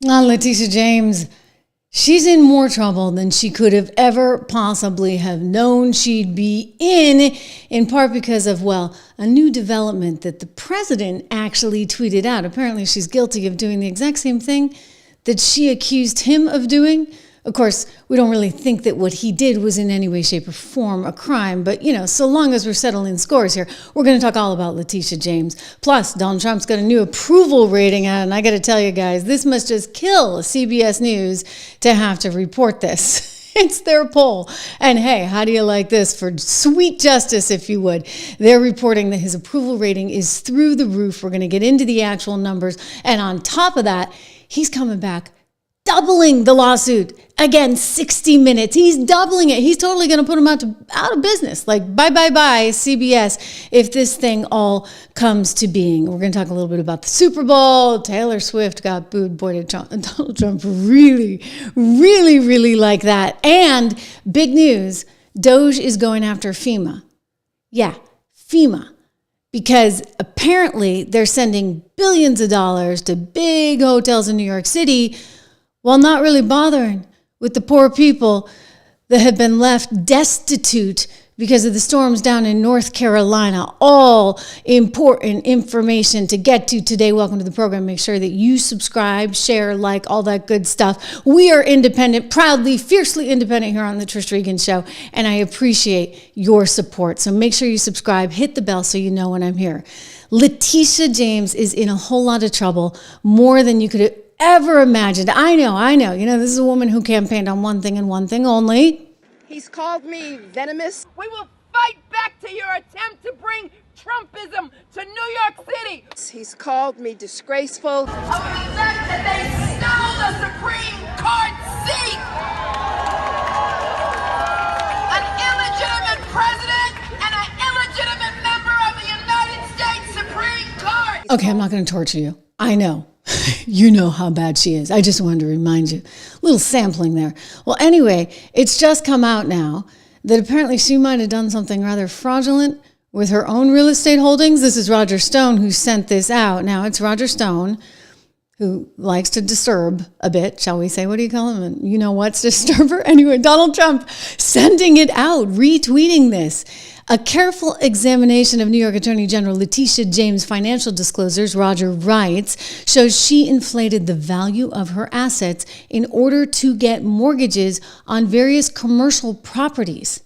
Letitia James, she's in more trouble than she could have ever possibly have known she'd be in part because of, well, a new development that the president actually tweeted out. Apparently she's guilty of doing the exact same thing that she accused him of doing. Of course, we don't really think that what he did was in any way, shape, or form a crime. But, so long as we're settling scores here, we're going to talk all about Letitia James. Plus, Donald Trump's got a new approval rating out. And I got to tell you guys, this must just kill CBS News to have to report this. It's their poll. And hey, how do you like this for sweet justice, if you would? They're reporting that his approval rating is through the roof. We're going to get into the actual numbers. And on top of that, he's coming back doubling the lawsuit. Again, 60 minutes. He's doubling it. He's totally going to put him out of business. Like, bye, CBS, if this thing all comes to being. We're going to talk a little bit about the Super Bowl. Taylor Swift got booed. Boy, did Donald Trump really, really, really like that. And big news, DOGE is going after FEMA. Yeah, FEMA. Because apparently they're sending billions of dollars to big hotels in New York City while not really bothering with the poor people that have been left destitute because of the storms down in North Carolina. All important information to get to today. Welcome to the program. Make sure that you subscribe, share, like, all that good stuff. We are independent, proudly, fiercely independent here on the Trish Regan Show, and I appreciate your support. So make sure you subscribe, hit the bell so you know when I'm here. Letitia James is in a whole lot of trouble, more than you could ever imagined. I know. This is a woman who campaigned on one thing and one thing only. He's called me venomous. We will fight back to your attempt to bring Trumpism to New York City. He's called me disgraceful. Of the fact that they stole the Supreme Court seat. An illegitimate president and an illegitimate member of the United States Supreme Court. Okay, I'm not going to torture you. I know. You know how bad she is. I just wanted to remind you. A little sampling there. Well, anyway, it's just come out now that apparently she might have done something rather fraudulent with her own real estate holdings. This is Roger Stone who sent this out. Now, it's Roger Stone who likes to disturb a bit, shall we say? What do you call him? And you know what's disturber? Anyway, Donald Trump sending it out, retweeting this. A careful examination of New York Attorney General Letitia James' financial disclosures, Roger writes, shows she inflated the value of her assets in order to get mortgages on various commercial properties.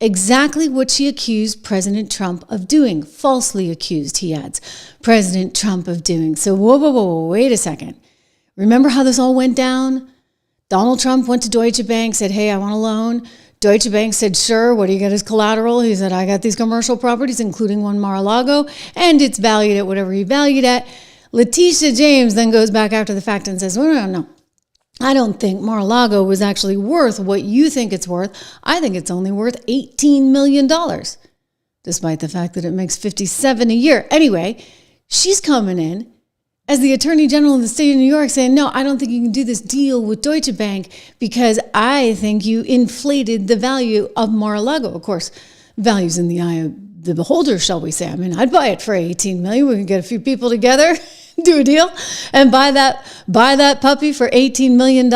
Exactly what she accused President Trump of doing. Falsely accused, he adds, President Trump of doing. So, whoa, wait a second. Remember how this all went down? Donald Trump went to Deutsche Bank, said, hey, I want a loan. Deutsche Bank said, sure, what do you got as collateral? He said, I got these commercial properties, including one Mar-a-Lago, and it's valued at whatever he valued at. Letitia James then goes back after the fact and says, no. I don't think Mar-a-Lago was actually worth what you think it's worth. I think it's only worth $18 million, despite the fact that it makes $57 a year. Anyway, she's coming in as the Attorney General of the state of New York saying, no, I don't think you can do this deal with Deutsche Bank because I think you inflated the value of Mar-a-Lago. Of course, value's in the eye of the beholder, shall we say. I mean, I'd buy it for $18 million. We can get a few people together, do a deal, and buy that puppy for $18 million.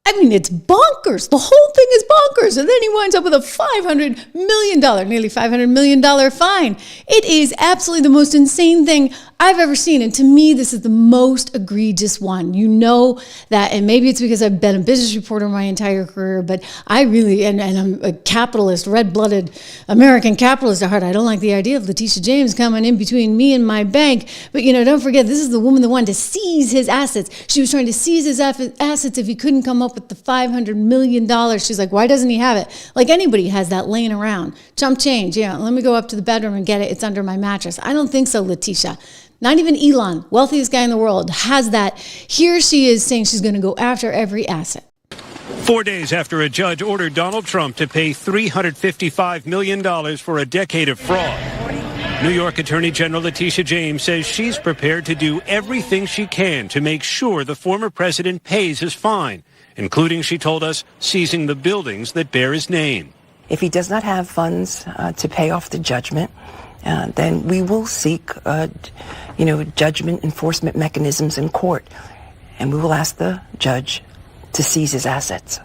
I mean, it's bonkers. The whole thing is bonkers. And then he winds up with a nearly $500 million fine. It is absolutely the most insane thing I've ever seen. And to me, this is the most egregious one. You know that, and maybe it's because I've been a business reporter my entire career, but I really, and I'm a capitalist, red-blooded American capitalist at heart. I don't like the idea of Letitia James coming in between me and my bank. But, don't forget, this is the woman that wanted to seize his assets. She was trying to seize his assets if he couldn't come up with the $500 million. She's like, why doesn't he have it? Like anybody has that laying around. Chump change. Let me go up to the bedroom and get it. It's under my mattress. I don't think so, Letitia. Not even Elon, wealthiest guy in the world, has that. Here she is saying she's going to go after every asset. 4 days after a judge ordered Donald Trump to pay $355 million for a decade of fraud, New York Attorney General Letitia James says she's prepared to do everything she can to make sure the former president pays his fine, including, she told us, seizing the buildings that bear his name. If he does not have funds to pay off the judgment, then we will seek, judgment enforcement mechanisms in court. and we will ask the judge to seize his assets.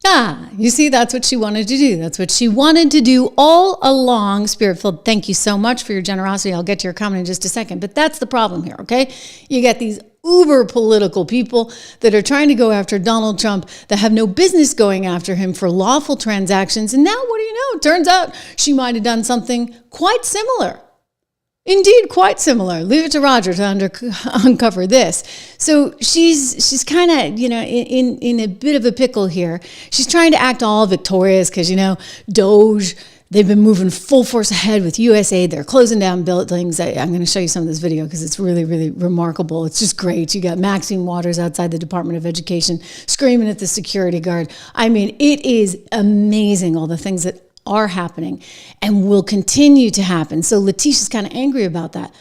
Ah, you see, that's what she wanted to do. That's what she wanted to do all along. Spirit-filled, thank you so much for your generosity. I'll get to your comment in just a second. But that's the problem here, okay? You get these uber political people that are trying to go after Donald Trump that have no business going after him for lawful transactions. And now, what do you know? It turns out she might have done something quite similar. Indeed, quite similar. Leave it to Roger to uncover this. So she's kind of, in a bit of a pickle here. She's trying to act all victorious because, DOGE, they've been moving full force ahead with USAID. They're closing down buildings. I'm going to show you some of this video because it's really, really remarkable. It's just great. You got Maxine Waters outside the Department of Education screaming at the security guard. I mean, it is amazing all the things that are happening and will continue to happen. So Letitia's kind of angry about that.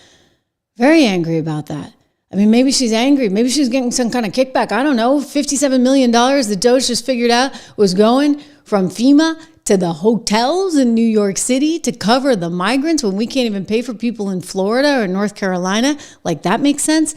Very angry about that. I mean, maybe she's angry. Maybe she's getting some kind of kickback. I don't know. $57 million the DOGE just figured out was going from FEMA to the hotels in New York City to cover the migrants when we can't even pay for people in Florida or North Carolina. Like, that makes sense.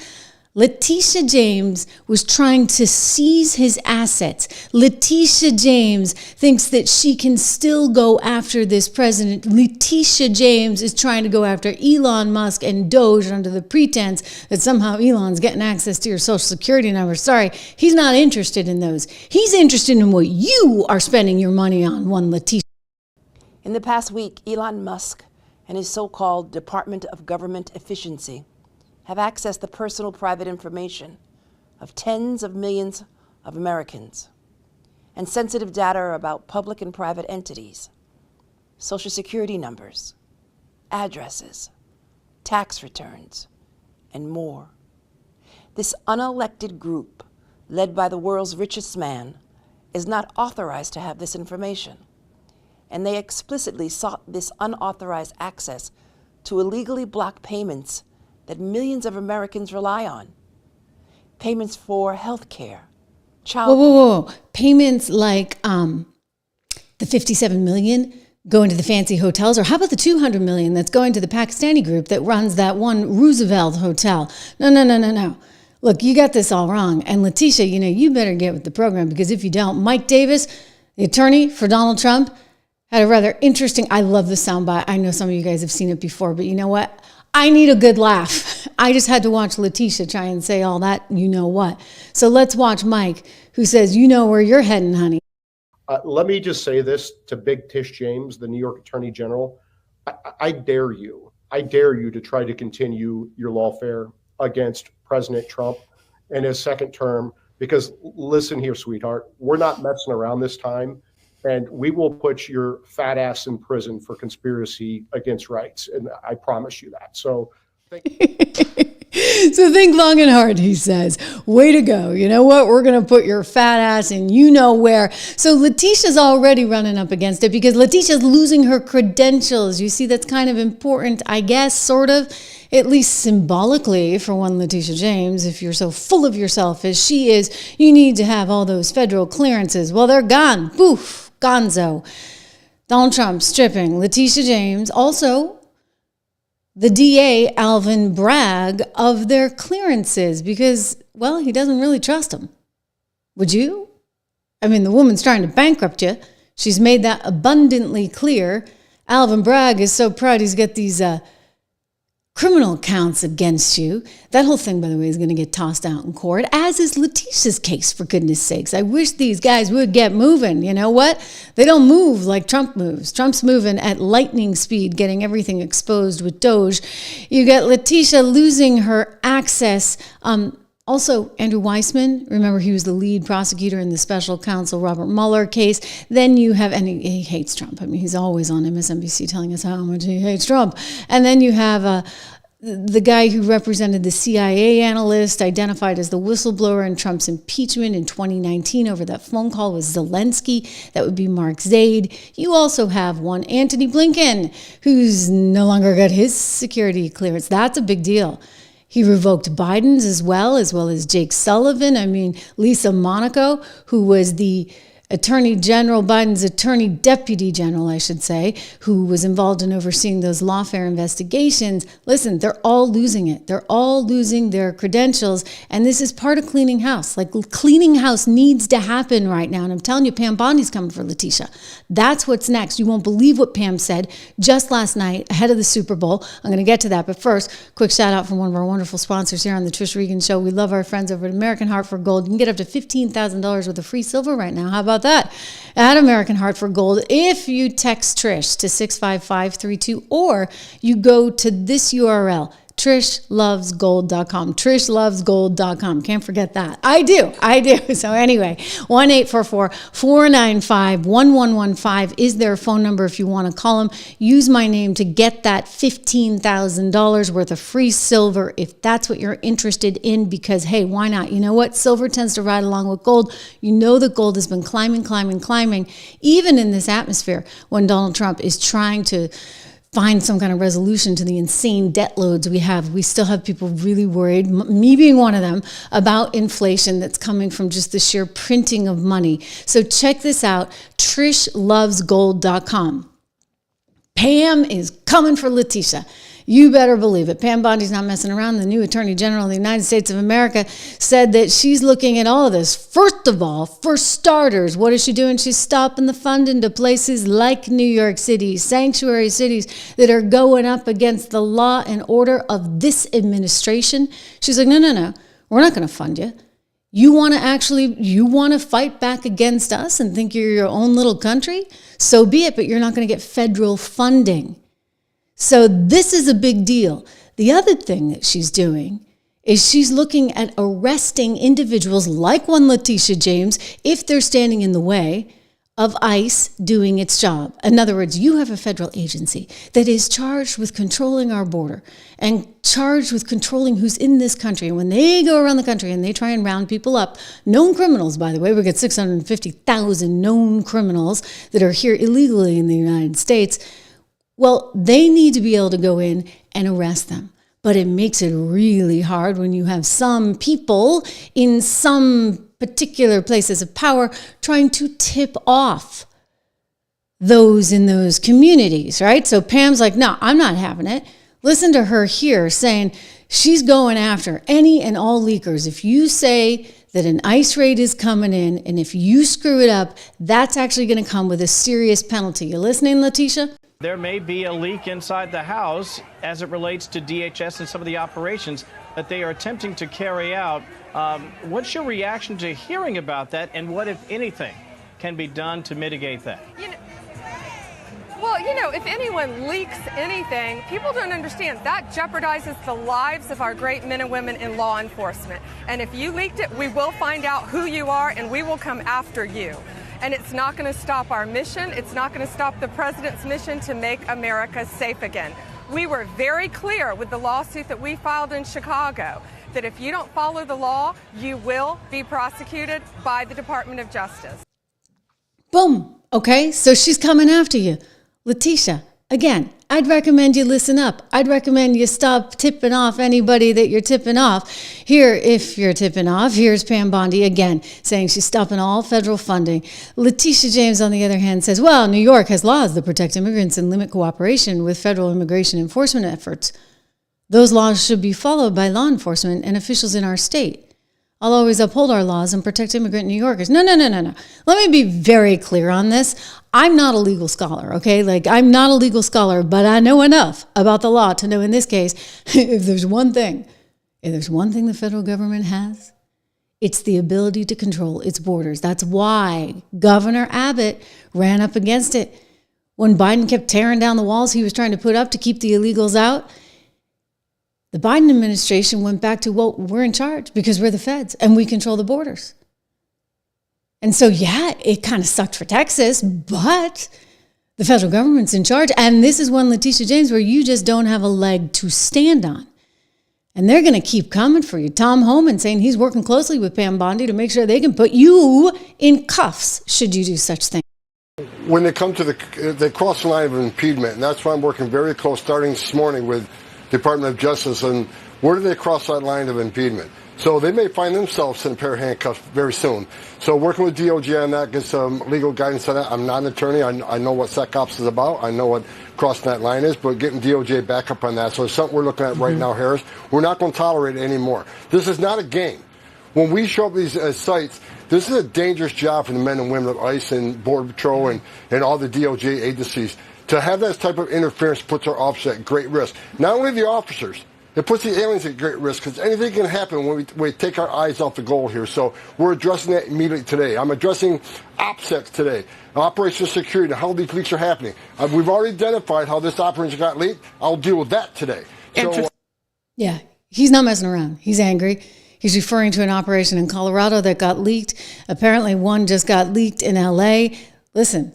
Letitia James was trying to seize his assets. Letitia James thinks that she can still go after this president. Letitia James is trying to go after Elon Musk and DOGE under the pretense that somehow Elon's getting access to your social security number. Sorry, he's not interested in those. He's interested in what you are spending your money on, one Letitia. In the past week, Elon Musk and his so-called Department of Government Efficiency have accessed the personal private information of tens of millions of Americans and sensitive data about public and private entities, social security numbers, addresses, tax returns, and more. This unelected group, led by the world's richest man, is not authorized to have this information, and they explicitly sought this unauthorized access to illegally block payments that millions of Americans rely on. Payments for health care, child Whoa. Payments like the $57 million going to the fancy hotels, or how about the $200 million that's going to the Pakistani group that runs that one Roosevelt hotel? No. Look, you got this all wrong. And Letitia, you better get with the program, because if you don't, Mike Davis, the attorney for Donald Trump, had a rather interesting, I love the soundbite. I know some of you guys have seen it before, but you know what? I need a good laugh. I just had to watch Letitia try and say all that, you know what. So let's watch Mike, who says, you know where you're heading, honey. Let me just say this to Big Tish James, the New York Attorney General. I dare you to try to continue your lawfare against President Trump in his second term, because listen here, sweetheart, we're not messing around this time. And we will put your fat ass in prison for conspiracy against rights. And I promise you that. So think long and hard, he says. Way to go. You know what? We're going to put your fat ass in you know where. So Letitia's already running up against it because Letitia's losing her credentials. You see, that's kind of important, I guess, sort of, at least symbolically, for one Letitia James. If you're so full of yourself as she is, you need to have all those federal clearances. Well, they're gone. Poof. Gonzo. Donald Trump stripping Letitia James, also the DA Alvin Bragg, of their clearances because, well, he doesn't really trust them. Would you? I mean, the woman's trying to bankrupt you. She's made that abundantly clear. Alvin Bragg is so proud he's got these criminal counts against you. That whole thing, by the way, is going to get tossed out in court, as is Letitia's case, for goodness sakes. I wish these guys would get moving. You know what? They don't move like Trump moves. Trump's moving at lightning speed, getting everything exposed with DOGE. You get Letitia losing her access. Also, Andrew Weissman, remember he was the lead prosecutor in the special counsel Robert Mueller case. Then you have, and he hates Trump. I mean, he's always on MSNBC telling us how much he hates Trump. And then you have the guy who represented the CIA analyst, identified as the whistleblower in Trump's impeachment in 2019 over that phone call with Zelensky. That would be Mark Zaid. You also have one Antony Blinken, who's no longer got his security clearance. That's a big deal. He revoked Biden's as well as Jake Sullivan. I mean, Lisa Monaco, who was the Attorney General, Biden's Attorney Deputy General, I should say, who was involved in overseeing those Lawfare investigations. Listen, they're all losing it. They're all losing their credentials. And this is part of cleaning house. Like, cleaning house needs to happen right now. And I'm telling you, Pam Bondi's coming for Letitia. That's what's next. You won't believe what Pam said just last night ahead of the Super Bowl. I'm going to get to that. But first, quick shout out from one of our wonderful sponsors here on the Trish Regan Show. We love our friends over at American Heart for Gold. You can get up to $15,000 worth of free silver right now. How about that? At American Heart for Gold, if you text Trish to 65532, or you go to this URL, TrishLovesGold.com. TrishLovesGold.com. Can't forget that. I do. So anyway, 1-844-495-1115 is their phone number if you want to call them. Use my name to get that $15,000 worth of free silver if that's what you're interested in, because, hey, why not? You know what? Silver tends to ride along with gold. You know that gold has been climbing, even in this atmosphere when Donald Trump is trying to find some kind of resolution to the insane debt loads we have. We still have people really worried, me being one of them, about inflation that's coming from just the sheer printing of money. So check this out, TrishLovesGold.com. Pam is coming for Letitia. You better believe it. Pam Bondi's not messing around. The new Attorney General of the United States of America said that she's looking at all of this. First of all, for starters, what is she doing? She's stopping the funding to places like New York City, sanctuary cities that are going up against the law and order of this administration. She's like, no, we're not going to fund you. You want to fight back against us and think you're your own little country? So be it, but you're not going to get federal funding. So this is a big deal. The other thing that she's doing is she's looking at arresting individuals like one Letitia James if they're standing in the way of ICE doing its job. In other words, you have a federal agency that is charged with controlling our border and charged with controlling who's in this country. And when they go around the country and they try and round people up, known criminals, by the way, we've got 650,000 known criminals that are here illegally in the United States. Well, they need to be able to go in and arrest them. But it makes it really hard when you have some people in some particular places of power trying to tip off those in those communities, right? So Pam's like, no, I'm not having it. Listen to her here saying she's going after any and all leakers. If you say that an ICE raid is coming in, and if you screw it up, that's actually going to come with a serious penalty. You listening, Letitia? There may be a leak inside the House as it relates to DHS and some of the operations that they are attempting to carry out. What's your reaction to hearing about that, and what, if anything, can be done to mitigate that? If anyone leaks anything, people don't understand that jeopardizes the lives of our great men and women in law enforcement. And if you leaked it, we will find out who you are and we will come after you. And it's not going to stop our mission. It's not going to stop the president's mission to make America safe again. We were very clear with the lawsuit that we filed in Chicago that if you don't follow the law, you will be prosecuted by the Department of Justice. Boom. Okay, so she's coming after you. Letitia, again, I'd recommend you listen up. I'd recommend you stop tipping off anybody that you're tipping off. Here, if you're tipping off, here's Pam Bondi again saying she's stopping all federal funding. Letitia James, on the other hand, says, well, New York has laws that protect immigrants and limit cooperation with federal immigration enforcement efforts. Those laws should be followed by law enforcement and officials in our state. I'll always uphold our laws and protect immigrant New Yorkers. No. Let me be very clear on this. I'm not a legal scholar, okay? I'm not a legal scholar, but I know enough about the law to know in this case, if there's one thing the federal government has, it's the ability to control its borders. That's why Governor Abbott ran up against it. When Biden kept tearing down the walls he was trying to put up to keep the illegals out, the Biden administration went back to, well, we're in charge because we're the feds and we control the borders. And so, yeah, it kind of sucked for Texas, but the federal government's in charge. And this is one, Letitia James, where you just don't have a leg to stand on. And they're going to keep coming for you. Tom Homan saying he's working closely with Pam Bondi to make sure they can put you in cuffs should you do such things. When they come to they cross the line of impediment, and that's why I'm working very close, starting this morning with Department of Justice, and where do they cross that line of impediment? So they may find themselves in a pair of handcuffs very soon. So working with DOJ on that, get some legal guidance on that. I'm not an attorney. I know what SecOps is about. I know what crossing that line is, but getting DOJ back up on that. So it's something we're looking at right now, Harris. We're not going to tolerate it anymore. This is not a game. When we show up these sites, this is a dangerous job for the men and women of ICE and Border Patrol and all the DOJ agencies. To have that type of interference puts our officers at great risk. Not only the officers, it puts the aliens at great risk because anything can happen when we take our eyes off the goal here. So we're addressing that immediately today. I'm addressing OPSEC today, operational security, how these leaks are happening. We've already identified how this operation got leaked. I'll deal with that today. So, yeah, he's not messing around. He's angry. He's referring to an operation in Colorado that got leaked. Apparently one just got leaked in LA. Listen,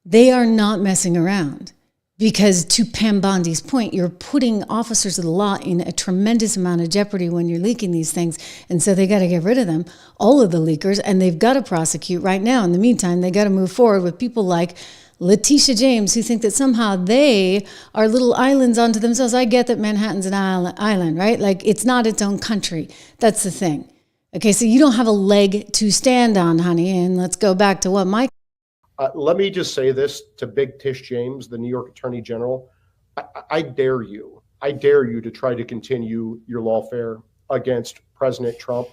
they are not messing around. Because to Pam Bondi's point, you're putting officers of the law in a tremendous amount of jeopardy when you're leaking these things. And so they got to get rid of them, all of the leakers, and they've got to prosecute right now. In the meantime, they got to move forward with people like Letitia James, who think that somehow they are little islands unto themselves. I get that Manhattan's an island, right? Like, it's not its own country. That's the thing. Okay, so you don't have a leg to stand on, honey. And let's go back to what Mike. Let me just say this to Big Tish James, the New York Attorney General. I dare you to try to continue your lawfare against President Trump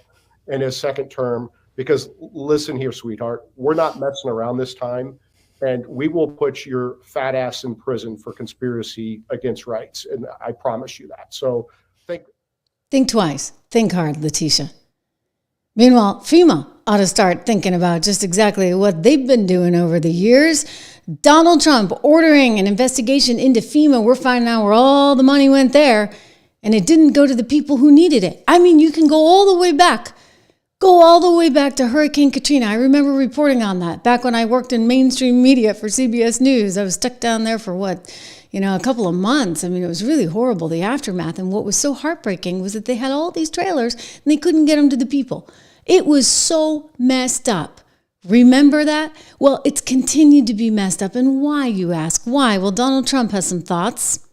in his second term, because listen here, sweetheart, we're not messing around this time, and we will put your fat ass in prison for conspiracy against rights. And I promise you that. So think twice. Think hard, Letitia. Meanwhile, FEMA ought to start thinking about just exactly what they've been doing over the years. Donald Trump ordering an investigation into FEMA. We're finding out where all the money went there, and it didn't go to the people who needed it. I mean, you can go all the way back. Go all the way back to Hurricane Katrina. I remember reporting on that back when I worked in mainstream media for CBS News. I was stuck down there for a couple of months. I mean, it was really horrible, the aftermath. And what was so heartbreaking was that they had all these trailers and they couldn't get them to the people. It was so messed up. Remember that? Well, it's continued to be messed up. And why, you ask? Why? Well, Donald Trump has some thoughts.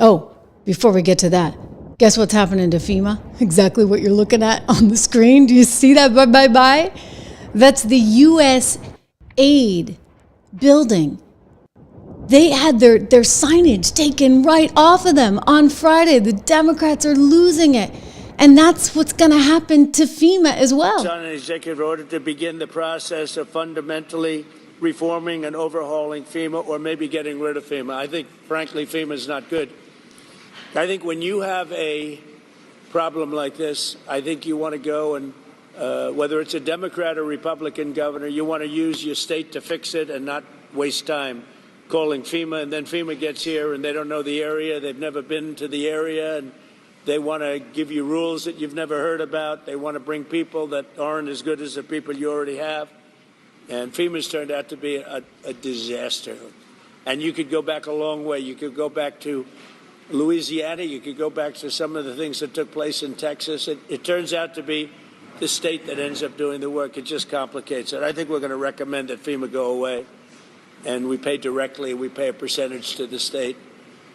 Oh, before we get to that, guess what's happening to FEMA? Exactly what you're looking at on the screen. Do you see that? Bye. That's the USAID building. They had their signage taken right off of them on Friday. The Democrats are losing it. And that's what's going to happen to FEMA as well. It's on an executive order to begin the process of fundamentally reforming and overhauling FEMA, or maybe getting rid of FEMA. I think, frankly, FEMA is not good. I think when you have a problem like this, I think you want to go and, whether it's a Democrat or Republican governor, you want to use your state to fix it and not waste time calling FEMA. And then FEMA gets here and they don't know the area. They've never been to the area. And they want to give you rules that you've never heard about. They want to bring people that aren't as good as the people you already have. And FEMA's turned out to be a disaster. And you could go back a long way. You could go back to Louisiana. You could go back to some of the things that took place in Texas. It turns out to be the state that ends up doing the work. It just complicates it. I think we're going to recommend that FEMA go away. And we pay directly. We pay a percentage to the state.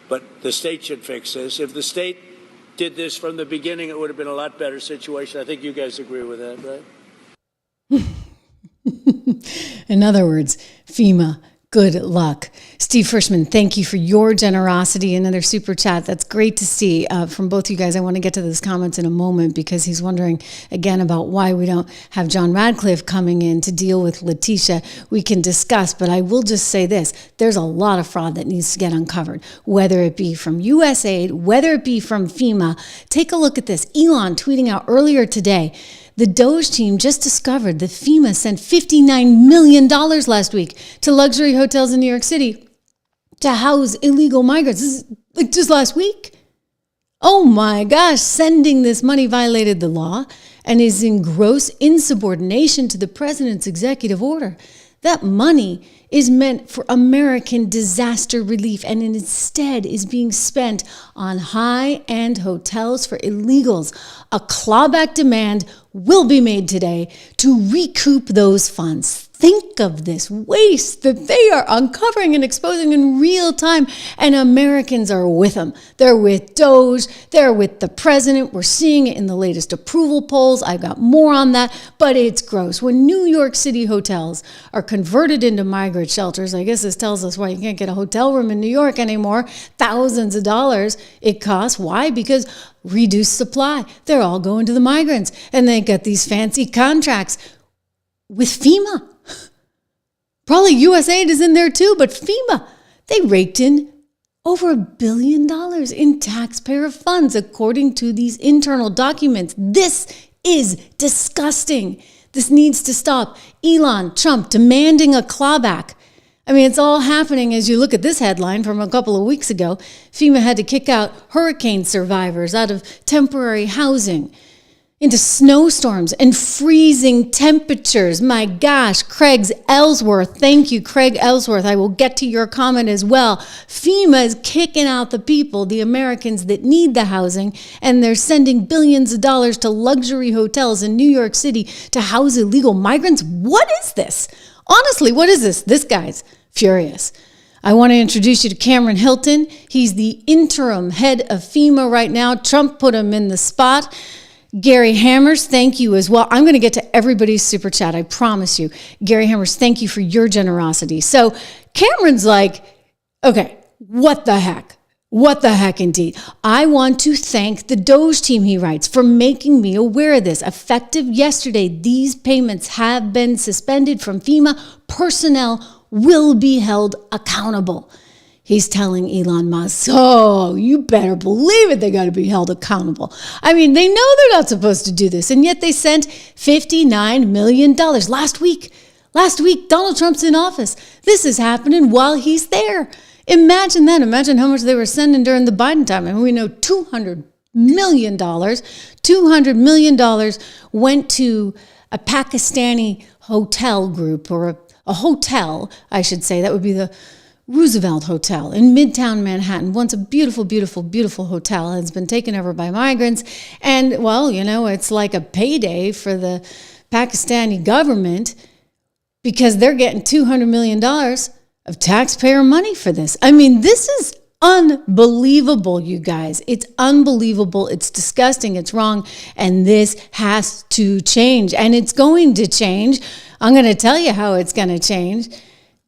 But the state should fix this. If the state did this from the beginning, it would have been a lot better situation. I think you guys agree with that, right? In other words, FEMA, good luck. Steve Frischman, thank you for your generosity. Another super chat. That's great to see from both you guys. I want to get to those comments in a moment because he's wondering again about why we don't have John Radcliffe coming in to deal with Letitia. We can discuss, but I will just say this. There's a lot of fraud that needs to get uncovered, whether it be from USAID, whether it be from FEMA. Take a look at this. Elon tweeting out earlier today, the DOGE team just discovered that FEMA sent $59 million last week to luxury hotels in New York City to house illegal migrants. This is like just last week. Oh my gosh, sending this money violated the law and is in gross insubordination to the president's executive order. That money is meant for American disaster relief and instead is being spent on high-end hotels for illegals. A clawback demand will be made today to recoup those funds. think of this waste that they are uncovering and exposing in real time, and Americans are with them. They're with DOGE, they're with the president. We're seeing it in the latest approval polls. I've got more on that, but it's gross. When New York City hotels are converted into migrant shelters, I guess this tells us why you can't get a hotel room in New York anymore. Thousands of dollars it costs. Why? Because reduced supply. They're all going to the migrants, and they get these fancy contracts with FEMA. Probably USAID is in there too, but FEMA, they raked in over $1 billion in taxpayer funds, according to these internal documents. This is disgusting. This needs to stop. Elon, Trump demanding a clawback. I mean, it's all happening as you look at this headline from a couple of weeks ago. FEMA had to kick out hurricane survivors out of temporary housing into snowstorms and freezing temperatures. My gosh, Craig Ellsworth. Thank you, Craig Ellsworth. I will get to your comment as well. FEMA is kicking out the people, the Americans that need the housing, and they're sending billions of dollars to luxury hotels in New York City to house illegal migrants. What is this? Honestly, what is this? This guy's furious. I want to introduce you to Cameron Hilton. He's the interim head of FEMA right now. Trump put him in the spot. Gary Hammers, thank you as well. I'm going to get to everybody's super chat, I promise you. Gary Hammers, thank you for your generosity. So Cameron's like, okay, what the heck? What the heck indeed? I want to thank the DOGE team, he writes, for making me aware of this. Effective yesterday, these payments have been suspended from FEMA. Personnel will be held accountable. He's telling Elon Musk, so you better believe it, they got to be held accountable. I mean, they know they're not supposed to do this, and yet they sent $59 million last week. Last week, Donald Trump's in office. This is happening while he's there. Imagine that. Imagine how much they were sending during the Biden time. And we know $200 million. $200 million went to a Pakistani hotel group, or a hotel, I should say. That would be the Roosevelt Hotel in Midtown Manhattan. Once a beautiful, beautiful, beautiful hotel, has been taken over by migrants. And, well, you know, it's like a payday for the Pakistani government because they're getting $200 million of taxpayer money for this. I mean, this is unbelievable, you guys. It's unbelievable. It's disgusting. It's wrong. And this has to change. And it's going to change. I'm going to tell you how it's going to change.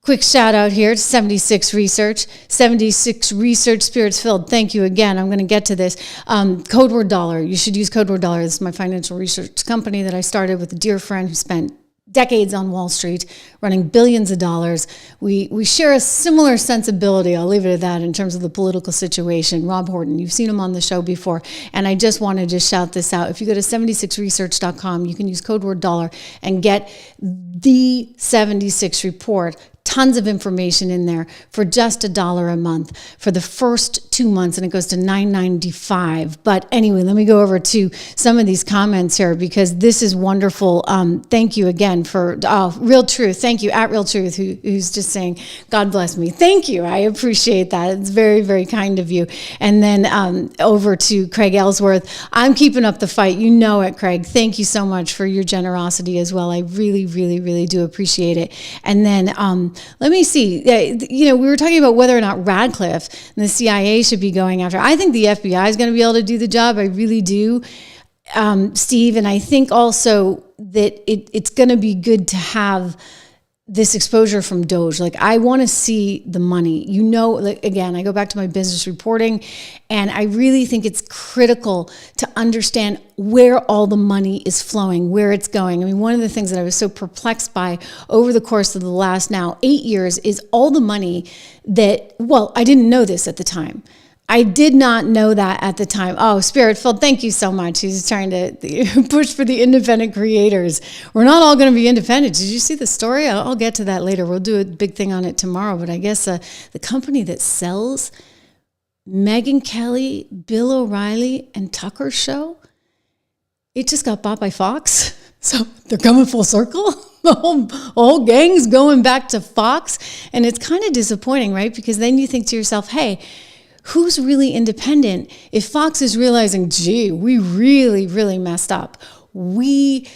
Quick shout out here to 76 Research. 76 Research, Spirits Filled. Thank you again. I'm going to get to this. Code word dollar. You should use code word dollar. This is my financial research company that I started with a dear friend who spent decades on Wall Street, running billions of dollars. We share a similar sensibility, I'll leave it at that, in terms of the political situation. Rob Horton, you've seen him on the show before, and I just wanted to shout this out. If you go to 76research.com, you can use code word dollar and get the 76 report. Tons of information in there for just $1 a month for the first 2 months, and it goes to $9.95. But anyway, let me go over to some of these comments here because this is wonderful. Thank you again for Real Truth. Thank you at Real Truth, who's just saying, God bless me. Thank you. I appreciate that. It's very, very kind of you. And then over to Craig Ellsworth. I'm keeping up the fight. You know it, Craig. Thank you so much for your generosity as well. I really, really, really do appreciate it. And then let me see. You know, we were talking about whether or not Radcliffe and the CIA should be going after. I think the FBI is going to be able to do the job. I really do, Steve. And I think also that it's going to be good to have this exposure from DOGE. Like, I want to see the money. You know, like, again, I go back to my business reporting, and I really think it's critical to understand where all the money is flowing, where it's going. I mean, one of the things that I was so perplexed by over the course of the last now 8 years is all the money that, well, I didn't know this at the time. I did not know that at the time. Oh, Spiritful, thank you so much. He's trying to push for the independent creators. We're not all going to be independent. Did you see the story? I'll get to that later. We'll do a big thing on it tomorrow. But I guess the company that sells Megyn Kelly, Bill O'Reilly, and Tucker's show, it just got bought by Fox. So they're coming full circle. The whole gang's going back to Fox. And it's kind of disappointing, right? Because then you think to yourself, hey, who's really independent if Fox is realizing, gee, we really, really messed up. We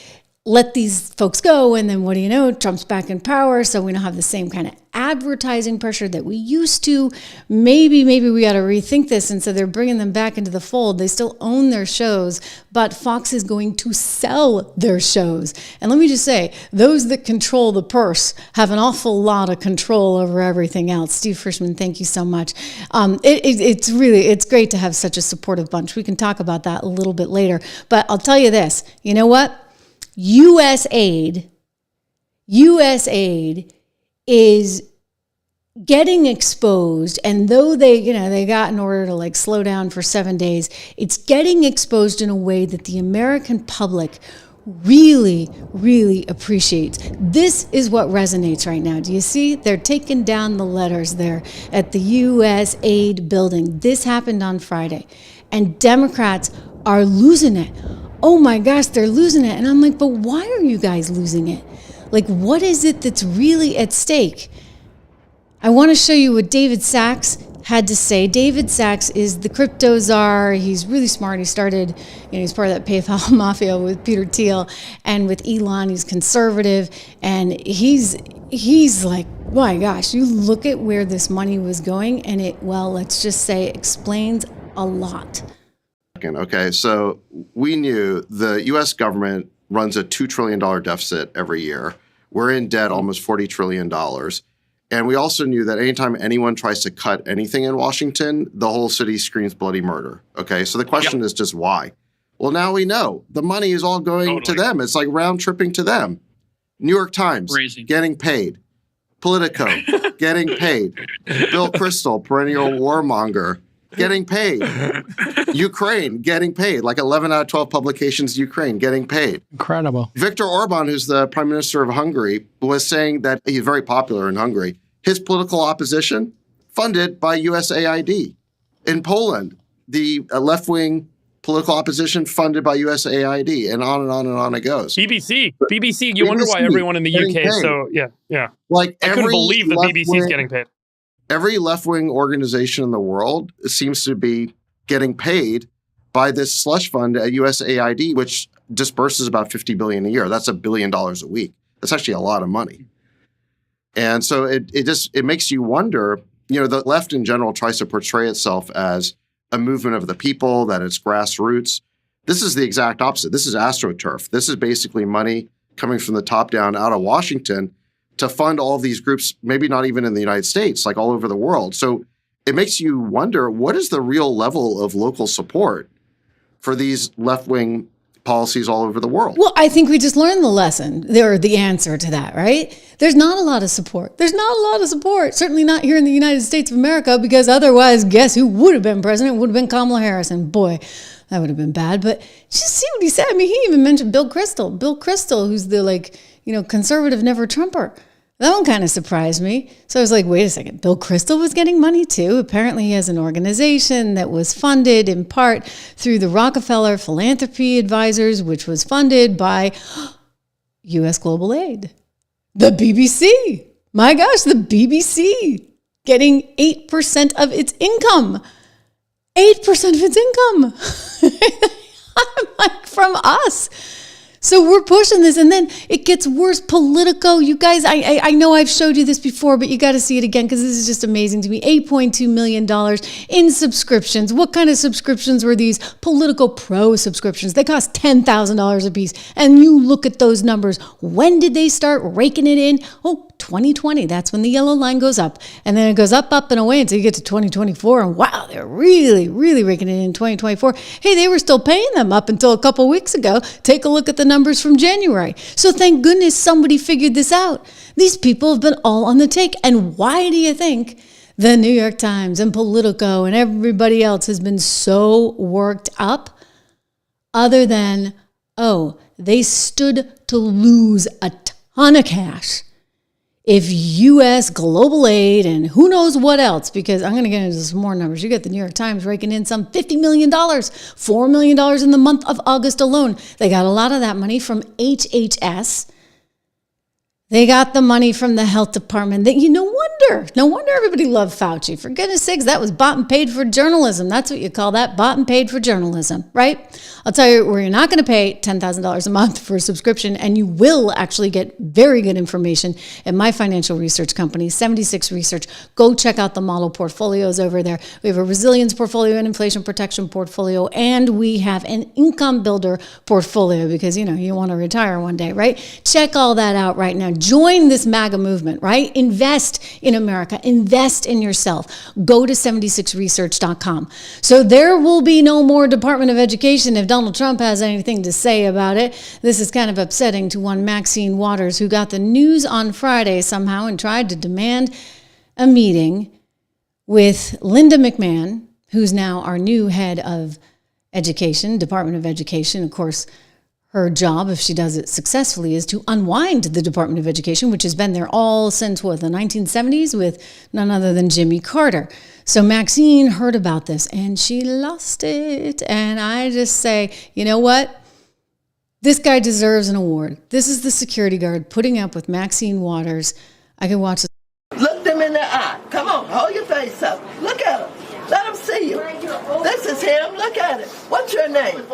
let these folks go. And then what do you know? Trump's back in power. So we don't have the same kind of advertising pressure that we used to. Maybe we got to rethink this. And so they're bringing them back into the fold. They still own their shows, but Fox is going to sell their shows. And let me just say, those that control the purse have an awful lot of control over everything else. Steve Frischman, thank you so much. It's great to have such a supportive bunch. We can talk about that a little bit later. But I'll tell you this, you know what? USAID is getting exposed, and though they got an order to like slow down for 7 days, it's getting exposed in a way that the American public really, really appreciates. This is what resonates right now. Do you see? They're taking down the letters there at the USAID building. This happened on Friday, and Democrats are losing it. Oh my gosh, they're losing it. And I'm like, but why are you guys losing it? Like, what is it that's really at stake? I want to show you what David Sachs had to say. David Sachs is the crypto czar. He's really smart. He started, he's part of that PayPal mafia with Peter Thiel, and with Elon, he's conservative. And he's like, my gosh, you look at where this money was going, and it, well, let's just say explains a lot. Okay, so we knew the U.S. government runs a $2 trillion deficit every year. We're in debt almost $40 trillion. And we also knew that anytime anyone tries to cut anything in Washington, the whole city screams bloody murder. Okay, so the question is just why? Well, now we know. The money is all going to them. It's like round tripping to them. New York Times, getting paid. Politico, getting paid. Bill Kristol, perennial warmonger, getting paid. Ukraine, getting paid. Like 11 out of 12 publications, Ukraine, getting paid. Incredible. Viktor Orban, who's the prime minister of Hungary, was saying that he's very popular in Hungary. His political opposition, funded by USAID. In Poland, the left-wing political opposition funded by USAID, and on and on and on it goes. BBC, you wonder why everyone in the UK, paid. so yeah. Like I couldn't believe the BBC is getting paid. Every left-wing organization in the world seems to be getting paid by this slush fund at USAID, which disperses about $50 billion a year. That's $1 billion a week. That's actually a lot of money. And so it makes you wonder, the left in general tries to portray itself as a movement of the people, that it's grassroots. This is the exact opposite. This is AstroTurf. This is basically money coming from the top down out of Washington to fund all of these groups, maybe not even in the United States, like all over the world. So it makes you wonder, what is the real level of local support for these left-wing policies all over the world? Well, I think we just learned the lesson, or the answer to that, right? There's not a lot of support. Certainly not here in the United States of America, because otherwise, guess who would have been president? Would have been Kamala Harris. And boy, that would have been bad. But just see what he said. I mean, he even mentioned Bill Kristol, who's the conservative never Trumper. That one kind of surprised me. So I was like, wait a second, Bill Kristol was getting money too. Apparently he has an organization that was funded in part through the Rockefeller Philanthropy Advisors, which was funded by U.S. Global Aid. The BBC. My gosh, the BBC getting 8% of its income. 8% of its income. I'm like, from us. So we're pushing this, and then it gets worse. Politico, you guys, I know I've showed you this before, but you got to see it again because this is just amazing to me. $8.2 million in subscriptions. What kind of subscriptions were these? Politico Pro subscriptions. They cost $10,000 a piece. And you look at those numbers. When did they start raking it in? Oh, 2020. That's when the yellow line goes up. And then it goes up, up, and away until you get to 2024. And wow, they're really, really raking it in 2024. Hey, they were still paying them up until a couple weeks ago. Take a look at the numbers from January. So thank goodness somebody figured this out. These people have been all on the take. And why do you think the New York Times and Politico and everybody else has been so worked up? Other than, they stood to lose a ton of cash if U.S. Global Aid and who knows what else, because I'm going to get into some more numbers. You got the New York Times raking in some $50 million, $4 million in the month of August alone. They got a lot of that money from HHS. They got the money from the health department. No wonder everybody loved Fauci. For goodness sakes, that was bought and paid for journalism. That's what you call that, bought and paid for journalism, right? I'll tell you where you're not going to pay $10,000 a month for a subscription, and you will actually get very good information at my financial research company, 76 Research. Go check out the model portfolios over there. We have a resilience portfolio, an inflation protection portfolio, and we have an income builder portfolio because, you want to retire one day, right? Check all that out right now. Join this MAGA movement, right? Invest in America. Invest in yourself. Go to 76research.com. So there will be no more Department of Education if Donald Trump has anything to say about it. This is kind of upsetting to one Maxine Waters, who got the news on Friday somehow and tried to demand a meeting with Linda McMahon, who's now our new head of education, Department of Education. Of course, her job, if she does it successfully, is to unwind the Department of Education, which has been there all since, the 1970s with none other than Jimmy Carter. So Maxine heard about this and she lost it. And I just say, you know what? This guy deserves an award. This is the security guard putting up with Maxine Waters. I can watch this. Look them in the eye. Come on, hold your face up. Look at him. Let him see you. This is him. Look at it. What's your name?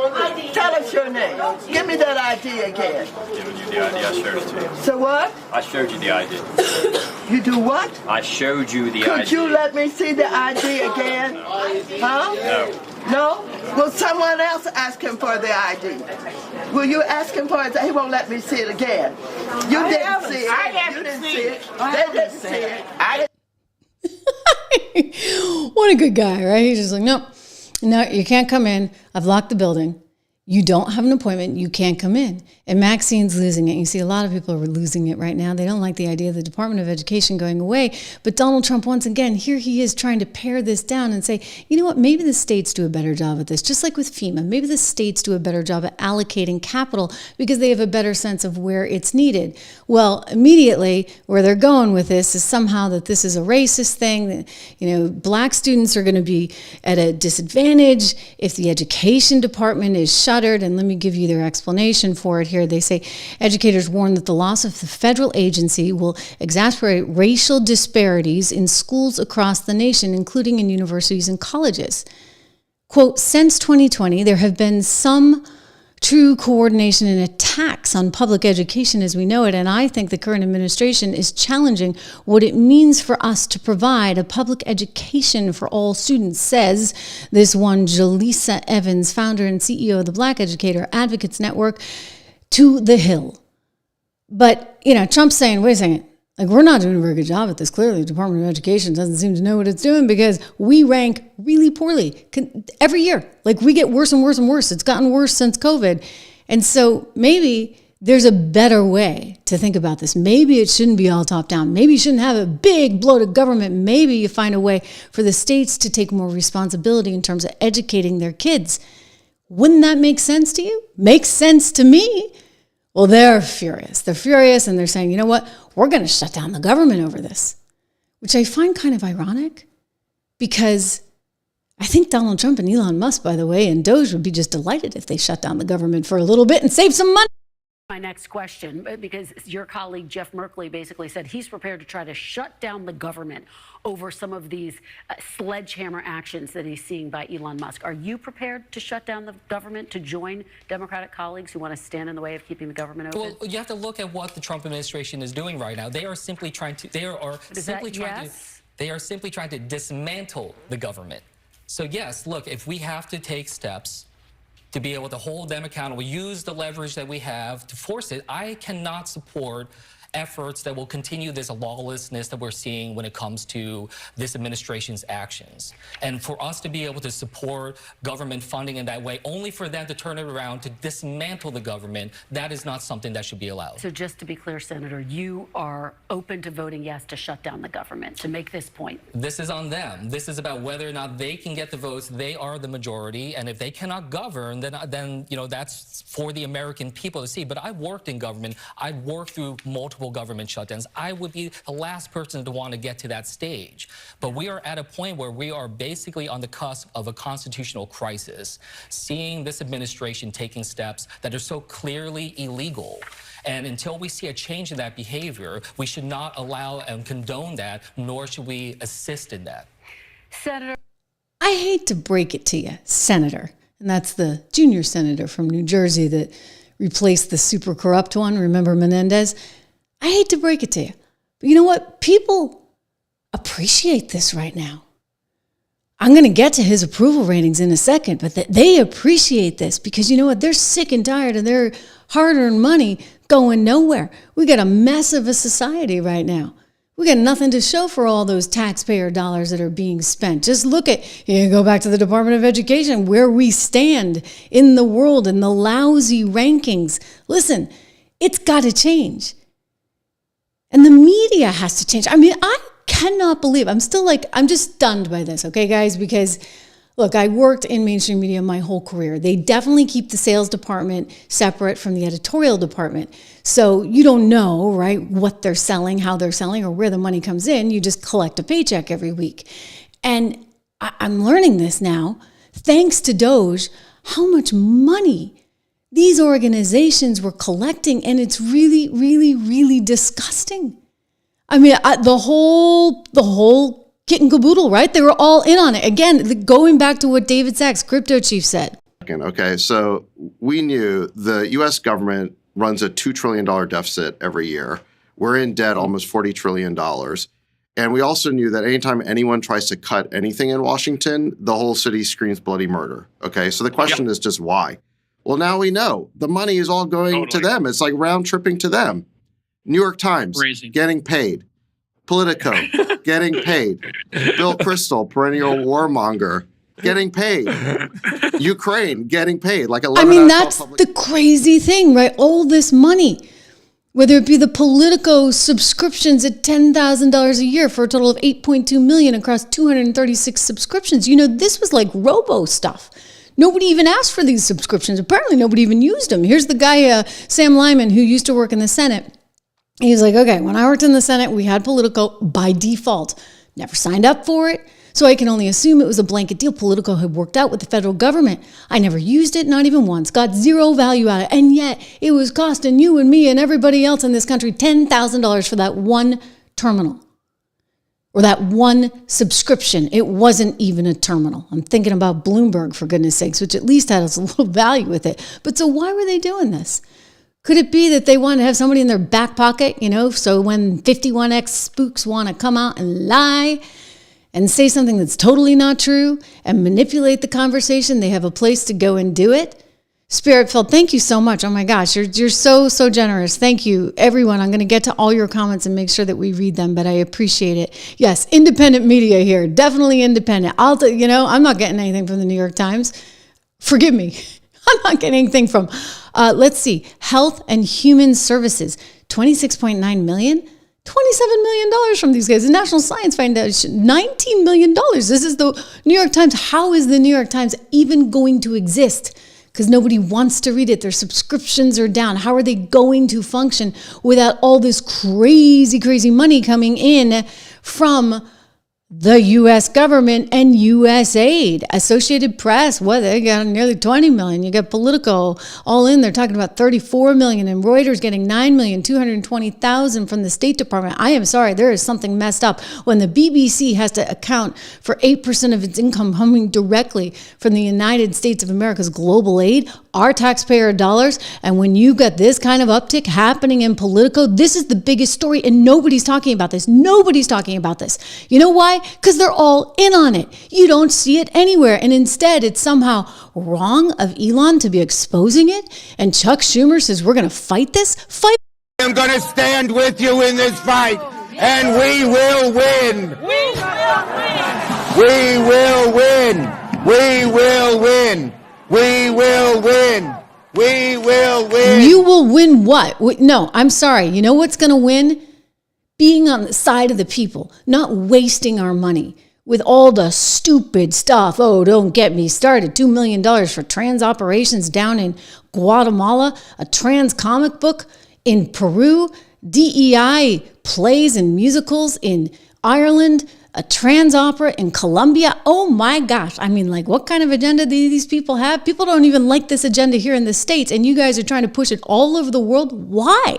Tell us your name. Give me that ID again. Giving you the ID. I showed it to you. So what? I showed you the ID. You do what? I showed you the ID. Could you let me see the ID again? Huh? No. No? Will someone else ask him for the ID? Will you ask him for it? He won't let me see it again. You didn't see it. You didn't see it. They didn't see it. What a good guy, right? He's just like, no, you can't come in. I've locked the building. You don't have an appointment. You can't come in. And Maxine's losing it. You see, a lot of people are losing it right now. They don't like the idea of the Department of Education going away. But Donald Trump, once again, here he is trying to pare this down and say, you know what, maybe the states do a better job at this. Just like with FEMA, maybe the states do a better job at allocating capital because they have a better sense of where it's needed. Well, immediately where they're going with this is somehow that this is a racist thing. That, black students are going to be at a disadvantage if the education department is shuttered. And let me give you their explanation for it here. They say educators warn that the loss of the federal agency will exacerbate racial disparities in schools across the nation, including in universities and colleges. Quote, since 2020, there have been some true coordination and attacks on public education as we know it, and I think the current administration is challenging what it means for us to provide a public education for all students, says this one Jaleesa Evans, founder and CEO of the Black Educator Advocates Network, to The Hill. But, Trump's saying, wait a second, we're not doing a very good job at this. Clearly, the Department of Education doesn't seem to know what it's doing because we rank really poorly every year. We get worse and worse and worse. It's gotten worse since COVID. And so maybe there's a better way to think about this. Maybe it shouldn't be all top down. Maybe you shouldn't have a big bloated government. Maybe you find a way for the states to take more responsibility in terms of educating their kids. Wouldn't that make sense to you? Makes sense to me. Well, they're furious. They're furious and they're saying, you know what? We're going to shut down the government over this, which I find kind of ironic because I think Donald Trump and Elon Musk, by the way, and DOGE would be just delighted if they shut down the government for a little bit and save some money. My next question, because your colleague Jeff Merkley basically said he's prepared to try to shut down the government over some of these sledgehammer actions that he's seeing by Elon Musk. Are you prepared to shut down the government, to join Democratic colleagues who want to stand in the way of keeping the government open? Well, you have to look at what the Trump administration is doing right now. They are simply trying to, they are simply trying to dismantle the government. So yes, look, if we have to take steps to be able to hold them accountable, use the leverage that we have to force it, I cannot support efforts that will continue this lawlessness that we're seeing when it comes to this administration's actions. And for us to be able to support government funding in that way, only for them to turn it around to dismantle the government, that is not something that should be allowed. So just to be clear, Senator, you are open to voting yes to shut down the government, to make this point. This is on them. This is about whether or not they can get the votes. They are the majority, and if they cannot govern, then that's for the American people to see. But I've worked in government. I've worked through multiple government shutdowns. I would be the last person to want to get to that stage. But we are at a point where we are basically on the cusp of a constitutional crisis, seeing this administration taking steps that are so clearly illegal. And until we see a change in that behavior, we should not allow and condone that, nor should we assist in that. Senator, I hate to break it to you, Senator, and that's the junior senator from New Jersey that replaced the super corrupt one. Remember Menendez? I hate to break it to you, but you know what? People appreciate this right now. I'm going to get to his approval ratings in a second, but they appreciate this because you know what? They're sick and tired of their hard-earned money going nowhere. We got a mess of a society right now. We got nothing to show for all those taxpayer dollars that are being spent. Just look at, you go back to the Department of Education, where we stand in the world in the lousy rankings. Listen, it's got to change. And the media has to change. I mean, I cannot believe, I'm just stunned by this, okay, guys? Because, look, I worked in mainstream media my whole career. They definitely keep the sales department separate from the editorial department. So you don't know, right, what they're selling, how they're selling, or where the money comes in. You just collect a paycheck every week. And I'm learning this now, thanks to DOGE, how much money these organizations were collecting. And it's really, really, really disgusting. I mean, the whole kit and caboodle, right? They were all in on it. Again, going back to what David Sachs, crypto chief, said. Okay, so we knew the U.S. government runs a $2 trillion deficit every year. We're in debt almost $40 trillion. And we also knew that anytime anyone tries to cut anything in Washington, the whole city screams bloody murder. Okay, so the question is just why? Well, now we know. The money is all going to them. It's like round tripping to them. New York Times, getting paid. Politico, getting paid. Bill Kristol, perennial warmonger, getting paid. Ukraine, getting paid. Like 11 I mean, that's the crazy thing, right? All this money, whether it be the Politico subscriptions at $10,000 a year for a total of $8.2 million across 236 subscriptions. You know, this was like robo stuff. Nobody even asked for these subscriptions. Apparently, nobody even used them. Here's the guy, Sam Lyman, who used to work in the Senate. He's like, okay, when I worked in the Senate, we had Politico by default. Never signed up for it. So I can only assume it was a blanket deal Politico had worked out with the federal government. I never used it, not even once, got zero value out of it. And yet it was costing you and me and everybody else in this country $10,000 for that one terminal or that one subscription. It wasn't even a terminal. I'm thinking about Bloomberg, for goodness sakes, which at least has a little value with it. But so why were they doing this? Could it be that they want to have somebody in their back pocket, you know, so when 51X spooks want to come out and lie and say something that's totally not true and manipulate the conversation, they have a place to go and do it? Spiritfilled, thank you so much. Oh my gosh, you're so generous. Thank you, everyone. I'm going to get to all your comments and make sure that we read them, but I appreciate it. Yes, independent media here, definitely independent. I'm not getting anything from the New York Times. Forgive me. I'm not getting anything from, let's see, Health and Human Services, $26.9 million, $27 million from these guys. The National Science Foundation, $19 million. This is the New York Times. How is the New York Times even going to exist? Because nobody wants to read it. Their subscriptions are down. How are they going to function without all this crazy money coming in from the U.S. government and USAID? Associated Press, they got nearly 20 million. You got Politico all in. They're talking about 34 million, and Reuters getting 9,220,000 from the State Department. I am sorry, there is something messed up when the BBC has to account for 8% of its income coming directly from the United States of America's global aid, our taxpayer dollars. And when you got this kind of uptick happening in Politico, this is the biggest story, and nobody's talking about this. Nobody's talking about this. You know why? Because they're all in on it. You don't see it anywhere. And instead, it's somehow wrong of Elon to be exposing it. And Chuck Schumer says, we're going to fight this. I'm going to stand with you in this fight, and we will win. We will win. We will win. We will win. We will win. You will win what? No, I'm sorry. You know what's going to win? Being on the side of the people, not wasting our money with all the stupid stuff. Oh, don't get me started. $2 million for trans operations down in Guatemala, a trans comic book in Peru, DEI plays and musicals in Ireland, a trans opera in Colombia. Oh my gosh. I mean, like, what kind of agenda do these people have? People don't even like this agenda here in the States, and you guys are trying to push it all over the world. Why?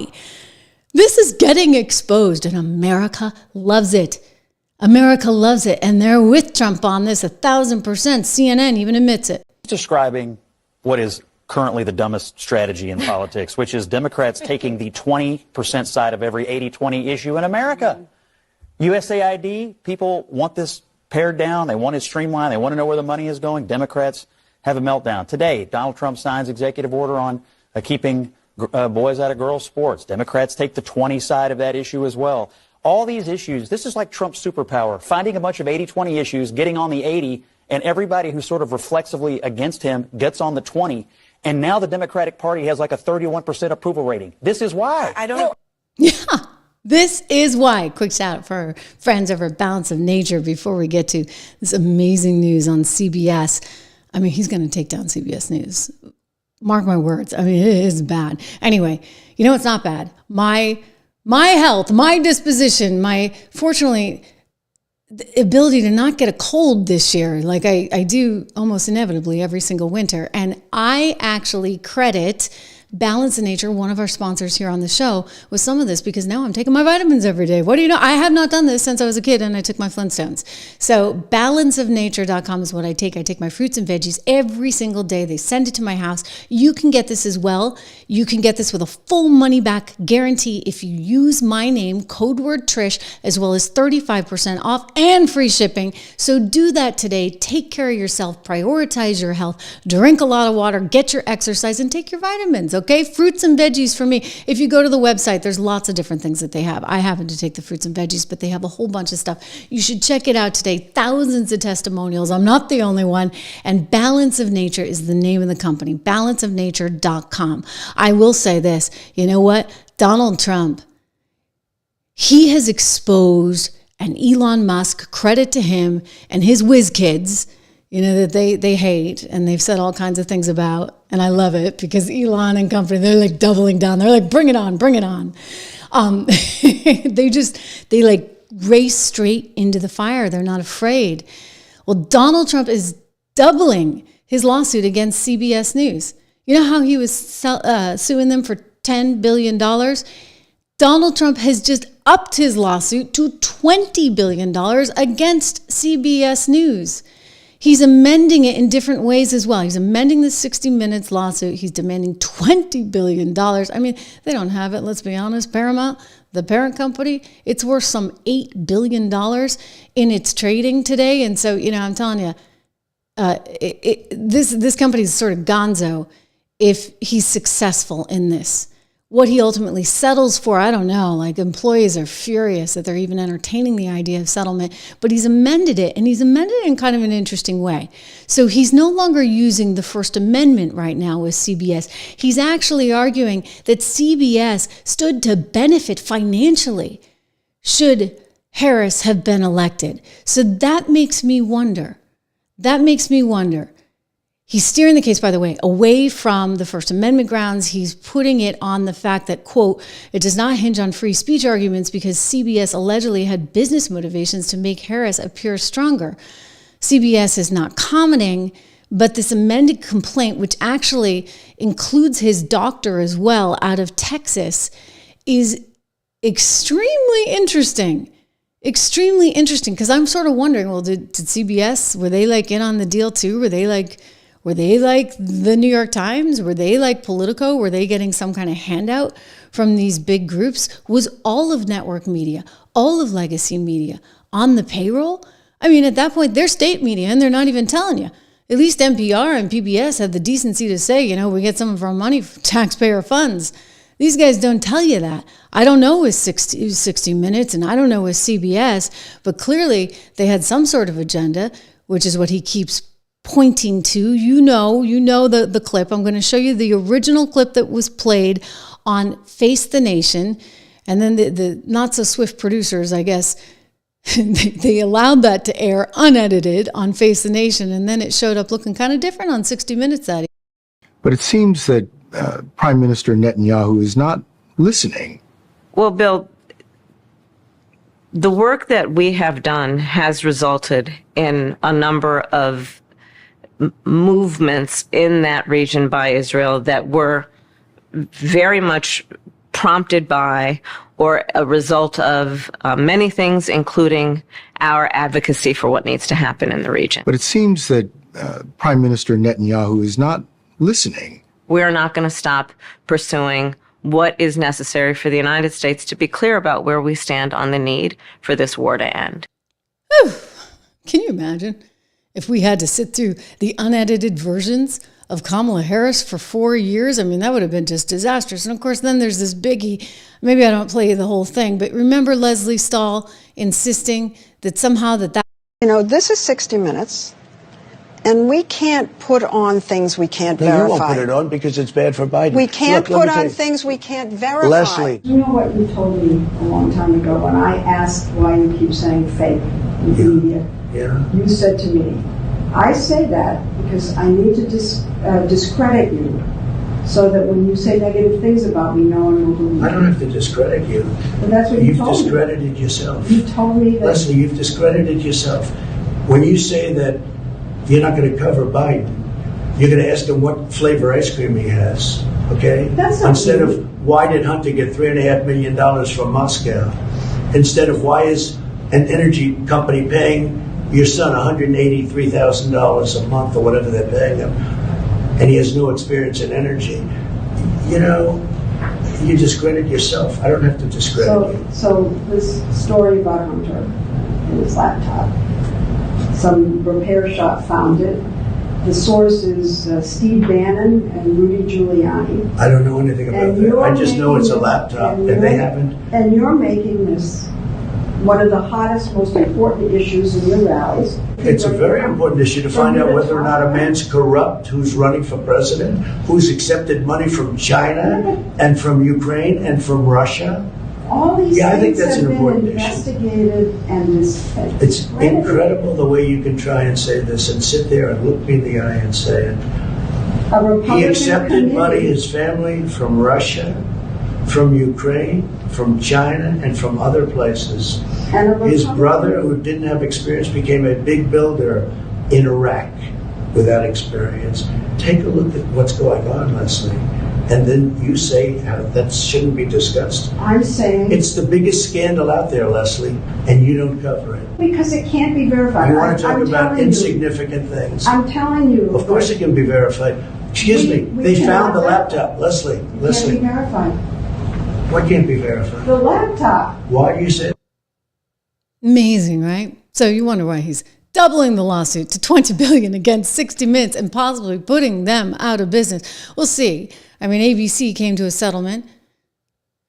This is getting exposed, and America loves it. America loves it, and they're with Trump on this 1,000%. CNN even admits it. Describing what is currently the dumbest strategy in politics, which is Democrats taking the 20% side of every 80-20 issue in America. USAID, people want this pared down. They want it streamlined. They want to know where the money is going. Democrats have a meltdown. Today, Donald Trump signs executive order on keeping boys out of girls' sports. Democrats take the 20 side of that issue as well. All these issues, this is like Trump's superpower, finding a bunch of 80-20 issues, getting on the 80, and everybody who's sort of reflexively against him gets on the 20. And now the Democratic Party has like a 31% approval rating. This is why. I don't. Yeah. This is why. Quick shout out for our friends over at Balance of Nature before we get to this amazing news on CBS. I mean, he's going to take down CBS News. Mark my words. I mean, it is bad. Anyway, you know what's not bad? My health, my disposition, fortunately, the ability to not get a cold this year, like I do almost inevitably every single winter. And I actually credit Balance of Nature, one of our sponsors here on the show, with some of this, because now I'm taking my vitamins every day. What do you know? I have not done this since I was a kid and I took my Flintstones. So balanceofnature.com is what I take. I take my fruits and veggies every single day. They send it to my house. You can get this as well. You can get this with a full money back guarantee if you use my name, code word Trish, as well as 35% off and free shipping. So do that today. Take care of yourself. Prioritize your health. Drink a lot of water. Get your exercise and take your vitamins. Okay, fruits and veggies for me. If you go to the website, there's lots of different things that they have. I happen to take the fruits and veggies, but they have a whole bunch of stuff. You should check it out today. Thousands of testimonials. I'm not the only one. And Balance of Nature is the name of the company, balanceofnature.com. I will say this. You know what? Donald Trump, he has exposed, and Elon Musk, credit to him and his whiz kids, you know, that they hate and they've said all kinds of things about. And I love it because Elon and company, they're like doubling down. They're like, bring it on, bring it on. They like race straight into the fire. They're not afraid. Well, Donald Trump is doubling his lawsuit against CBS News. You know how he was suing them for $10 billion? Donald Trump has just upped his lawsuit to $20 billion against CBS News. He's amending it in different ways as well. He's amending the 60 Minutes lawsuit. He's demanding $20 billion. I mean, they don't have it, let's be honest. Paramount, the parent company, it's worth some $8 billion in its trading today. And so, you know, I'm telling you, this company is sort of gonzo if he's successful in this. What he ultimately settles for, I don't know. Like, employees are furious that they're even entertaining the idea of settlement, but he's amended it, and he's amended it in kind of an interesting way. So he's no longer using the First Amendment right now with CBS. He's actually arguing that CBS stood to benefit financially should Harris have been elected. So that makes me wonder. He's steering the case, by the way, away from the First Amendment grounds. He's putting it on the fact that, quote, it does not hinge on free speech arguments because CBS allegedly had business motivations to make Harris appear stronger. CBS is not commenting, but this amended complaint, which actually includes his doctor as well out of Texas, is extremely interesting. Extremely interesting, because I'm sort of wondering, well, did CBS, were they like in on the deal too? Were they like the New York Times? Were they like Politico? Were they getting some kind of handout from these big groups? Was all of network media, all of legacy media on the payroll? I mean, at that point, they're state media and they're not even telling you. At least NPR and PBS have the decency to say, you know, we get some of our money from taxpayer funds. These guys don't tell you that. I don't know with 60 Minutes and I don't know with CBS, but clearly they had some sort of agenda, which is what he keeps pointing to. You know the clip. I'm going to show you the original clip that was played on Face the Nation. And then the not so swift producers, I guess, they allowed that to air unedited on Face the Nation. And then it showed up looking kind of different on 60 Minutes that evening. But it seems that Prime Minister Netanyahu is not listening. Well, Bill, The work that we have done has resulted in a number of movements in that region by Israel that were very much prompted by or a result of many things, including our advocacy for what needs to happen in the region. But it seems that Prime Minister Netanyahu is not listening. We're not going to stop pursuing what is necessary for the United States to be clear about where we stand on the need for this war to end. Whew. Can you imagine if we had to sit through the unedited versions of Kamala Harris for 4 years? I mean, that would have been just disastrous. And of course, then there's this biggie. Maybe I don't play the whole thing, but remember Leslie Stahl insisting that somehow that... You know, this is 60 Minutes. And we can't put on things we can't verify. You won't put it on because it's bad for Biden. We can't put on things we can't verify. Leslie. You know what you told me a long time ago when I asked why you keep saying fake in the media? Yeah. You said to me, I say that because I need to discredit you so that when you say negative things about me, no one will believe you. I don't have to discredit you. But that's what you've you told discredited me. yourself. You told me that. Leslie, you've discredited yourself. When you say that you're not going to cover Biden, you're going to ask him what flavor ice cream he has, okay? That's not Instead me. of why did Hunter get $3.5 million from Moscow? Instead of why is an energy company paying your son $183,000 a month or whatever they're paying him, and he has no experience in energy. You know, you discredit yourself. I don't have to discredit you. So this story about Hunter and his laptop, some repair shop found it. The source is Steve Bannon and Rudy Giuliani. I don't know anything about that. I just know it's a laptop, and they haven't. And you're making this one of the hottest, most important issues in your rallies. It's a very important issue to find out whether or not a man's corrupt who's running for president, who's accepted money from China and from Ukraine and from Russia. All these I think things that's have an been important investigated and It's incredible the way you can try and say this and sit there and look me in the eye and say it. He accepted money, his family, from Russia, from Ukraine, from China, and from other places. His brother, who didn't have experience, became a big builder in Iraq without experience. Take a look at what's going on, Leslie. And then you say how that shouldn't be discussed. I'm saying it's the biggest scandal out there, Leslie, and you don't cover it. Because it can't be verified. You want to talk about insignificant things. I'm telling you. Of course it can be verified. Excuse me, they found the laptop. Leslie. It can't be verified. What can't be verified? The laptop. Why do you say? Amazing, right? So you wonder why he's doubling the lawsuit to $20 billion against 60 Minutes and possibly putting them out of business. We'll see. I mean, ABC came to a settlement.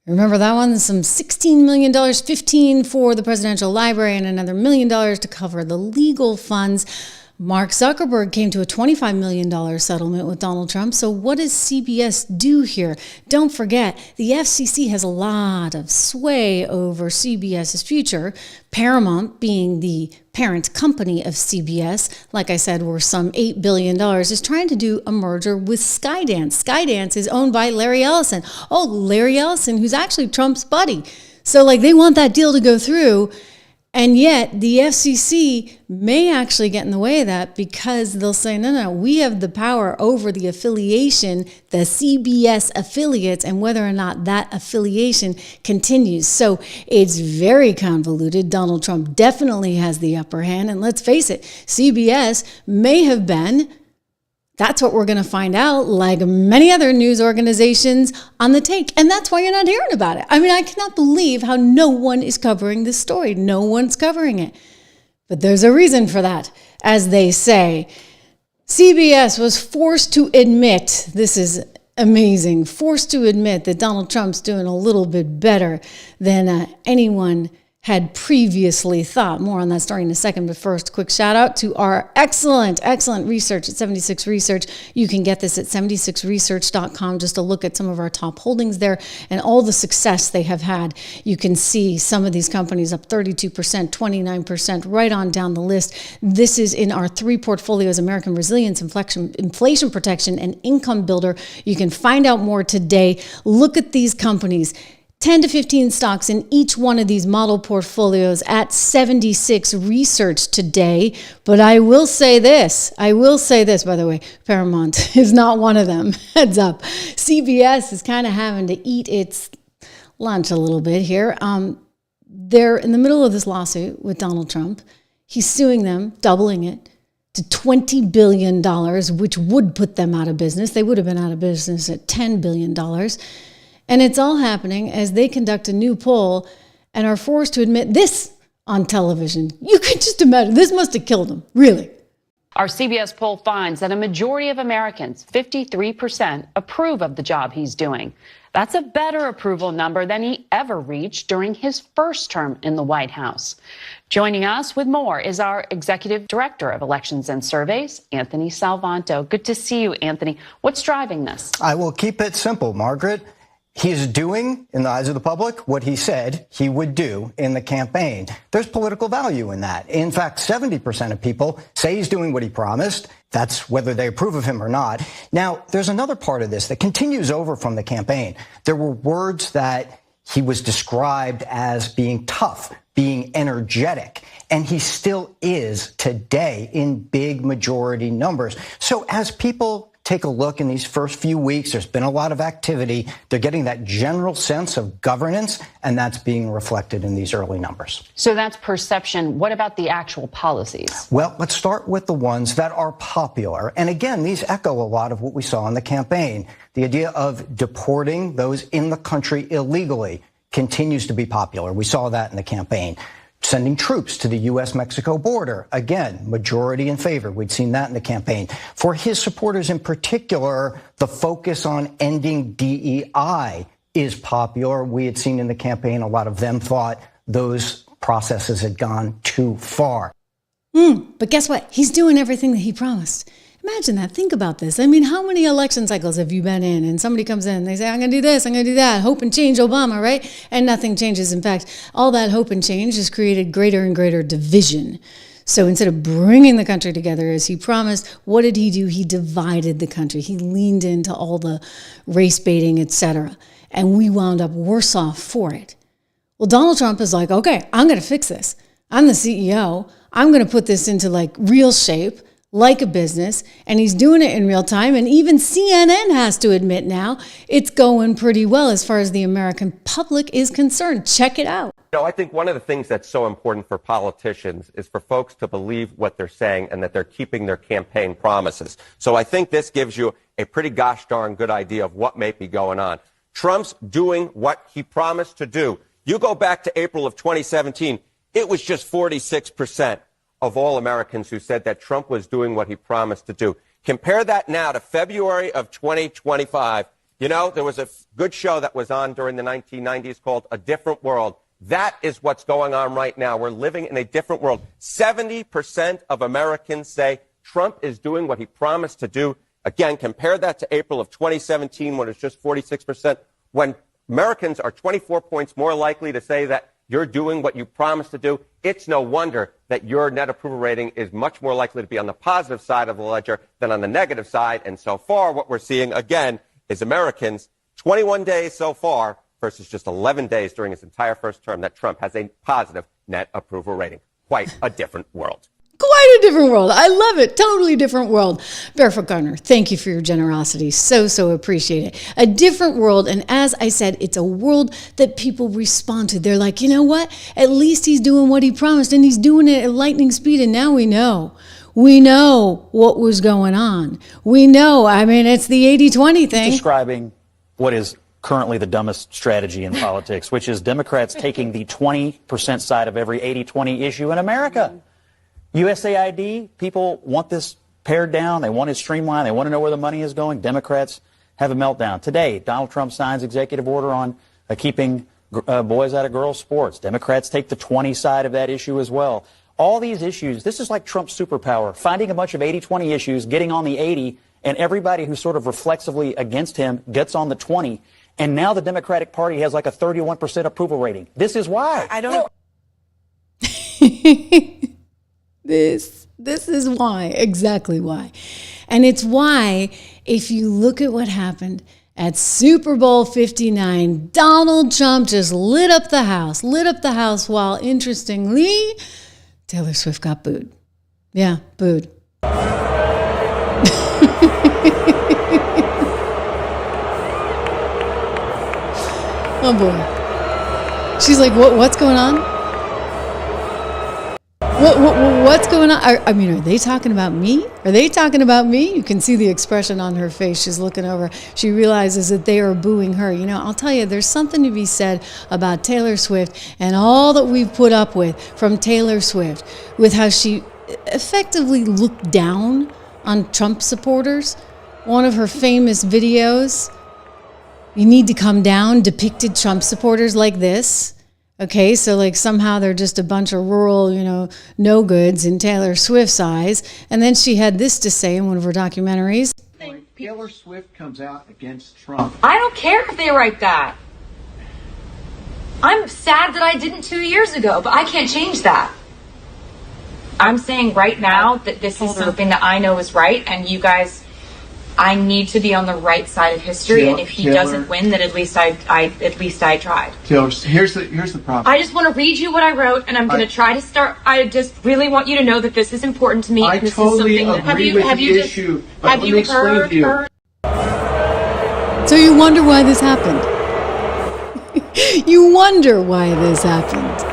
Remember that one? Some $16 million, $15 for the presidential library, and another $1 million to cover the legal funds. Mark Zuckerberg came to a $25 million settlement with Donald Trump. So what does CBS do here? Don't forget, the FCC has a lot of sway over CBS's future. Paramount, being the parent company of CBS, like I said, worth some $8 billion, is trying to do a merger with Skydance. Skydance is owned by Larry Ellison. Oh, Larry Ellison, who's actually Trump's buddy. So they want that deal to go through. And yet the FCC may actually get in the way of that because they'll say, no, we have the power over the affiliation, the CBS affiliates, and whether or not that affiliation continues. So it's very convoluted. Donald Trump definitely has the upper hand. And let's face it, CBS may have been, that's what we're going to find out, like many other news organizations, on the take. And that's why you're not hearing about it. I mean, I cannot believe how no one is covering this story. No one's covering it. But there's a reason for that. As they say, CBS was forced to admit, this is amazing, forced to admit that Donald Trump's doing a little bit better than anyone had previously thought. More on that story in a second, but first, quick shout out to our excellent research at 76 Research. You can get this at 76research.com, just to look at some of our top holdings there and all the success they have had. You can see some of these companies up 32%, 29%, right on down the list. This is in our 3 portfolios: American Resilience, Inflation Protection, and Income Builder. You can find out more today. Look at these companies. 10 to 15 stocks in each one of these model portfolios at 76 research today. But I will say this, by the way, Paramount is not one of them. Heads up. CBS is kind of having to eat its lunch a little bit here. They're in the middle of this lawsuit with Donald Trump. He's suing them, doubling it to $20 billion, which would put them out of business. They would have been out of business at $10 billion. And it's all happening as they conduct a new poll and are forced to admit this on television. You can just imagine. This must have killed them, really. Our CBS poll finds that a majority of Americans, 53%, approve of the job he's doing. That's a better approval number than he ever reached during his first term in the White House. Joining us with more is our Executive Director of Elections and Surveys, Anthony Salvanto. Good to see you, Anthony. What's driving this? I will keep it simple, Margaret. He's doing, in the eyes of the public, what he said he would do in the campaign. There's political value in that. In fact, 70% of people say he's doing what he promised. That's whether they approve of him or not. Now, there's another part of this that continues over from the campaign. There were words that he was described as being tough, being energetic, and he still is today in big majority numbers. So as people take a look in these first few weeks, there's been a lot of activity. They're getting that general sense of governance, and that's being reflected in these early numbers. So that's perception. What about the actual policies? Well, let's start with the ones that are popular. And again, these echo a lot of what we saw in the campaign. The idea of deporting those in the country illegally continues to be popular. We saw that in the campaign. Sending troops to the U.S.-Mexico border. Again, majority in favor. We'd seen that in the campaign. For his supporters in particular, the focus on ending DEI is popular. We had seen in the campaign a lot of them thought those processes had gone too far. But guess what? He's doing everything that he promised. Imagine that. Think about this. I mean, how many election cycles have you been in? And somebody comes in and they say, I'm going to do this, I'm going to do that. Hope and change Obama, right? And nothing changes. In fact, all that hope and change has created greater and greater division. So instead of bringing the country together as he promised, what did he do? He divided the country. He leaned into all the race baiting, etc. And we wound up worse off for it. Well, Donald Trump is like, okay, I'm going to fix this. I'm the CEO. I'm going to put this into like real shape, like a business, and he's doing it in real time. And even CNN has to admit now it's going pretty well as far as the American public is concerned. Check it out. You know, I think one of the things that's so important for politicians is for folks to believe what they're saying and that they're keeping their campaign promises. So I think this gives you a pretty gosh darn good idea of what may be going on. Trump's doing what he promised to do. You go back to April of 2017, it was just 46% of all Americans who said that Trump was doing what he promised to do. Compare that now to February of 2025. You know, there was a good show that was on during the 1990s called A Different World. That is what's going on right now. We're living in a different world. 70% of Americans say Trump is doing what he promised to do. Again, compare that to April of 2017 when it's just 46%, when Americans are 24 points more likely to say that you're doing what you promised to do. It's no wonder that your net approval rating is much more likely to be on the positive side of the ledger than on the negative side. And so far, what we're seeing, again, is Americans, 21 days so far versus just 11 days during his entire first term, that Trump has a positive net approval rating. Quite a different world. Quite a different world. I love it. Totally different world. Barefoot Gardener, thank you for your generosity. So appreciate it. A different world. And as I said, it's a world that people respond to. They're like, you know what? At least he's doing what he promised, and he's doing it at lightning speed. And now we know. We know what was going on. We know. I mean, it's the 80-20 thing. He's describing what is currently the dumbest strategy in politics, which is Democrats taking the 20% side of every 80-20 issue in America. USAID, people want this pared down. They want it streamlined. They want to know where the money is going. Democrats have a meltdown. Today, Donald Trump signs executive order on keeping boys out of girls' sports. Democrats take the 20 side of that issue as well. All these issues, this is like Trump's superpower, finding a bunch of 80-20 issues, getting on the 80, and everybody who's sort of reflexively against him gets on the 20. And now the Democratic Party has like a 31% approval rating. This is why. I don't know. This is why, exactly why. And it's why, if you look at what happened At Super Bowl 59, Donald Trump just lit up the house while, interestingly, Taylor Swift got booed. Yeah, booed. Oh boy. She's like, what's going on? What's going on? I mean, are they talking about me? Are they talking about me? You can see the expression on her face. She's looking over. She realizes that they are booing her. You know, I'll tell you, there's something to be said about Taylor Swift and all that we've put up with from Taylor Swift, with how she effectively looked down on Trump supporters. One of her famous videos, "You Need to Come Down," depicted Trump supporters like this. Okay, so like somehow they're just a bunch of rural, no-goods in Taylor Swift's eyes. And then she had this to say in one of her documentaries. Taylor Swift comes out against Trump. I don't care if they write that. I'm sad that I didn't 2 years ago, but I can't change that. I'm saying right now that this is something that I know is right, and you guys, I need to be on the right side of history, and if he doesn't win, then at least I tried. Taylor, here's the problem. I just want to read you what I wrote, and I'm going to try to start. I just really want you to know that this is important to me. I totally agree with the issue, but let me explain to you. So you wonder why this happened. You wonder why this happened.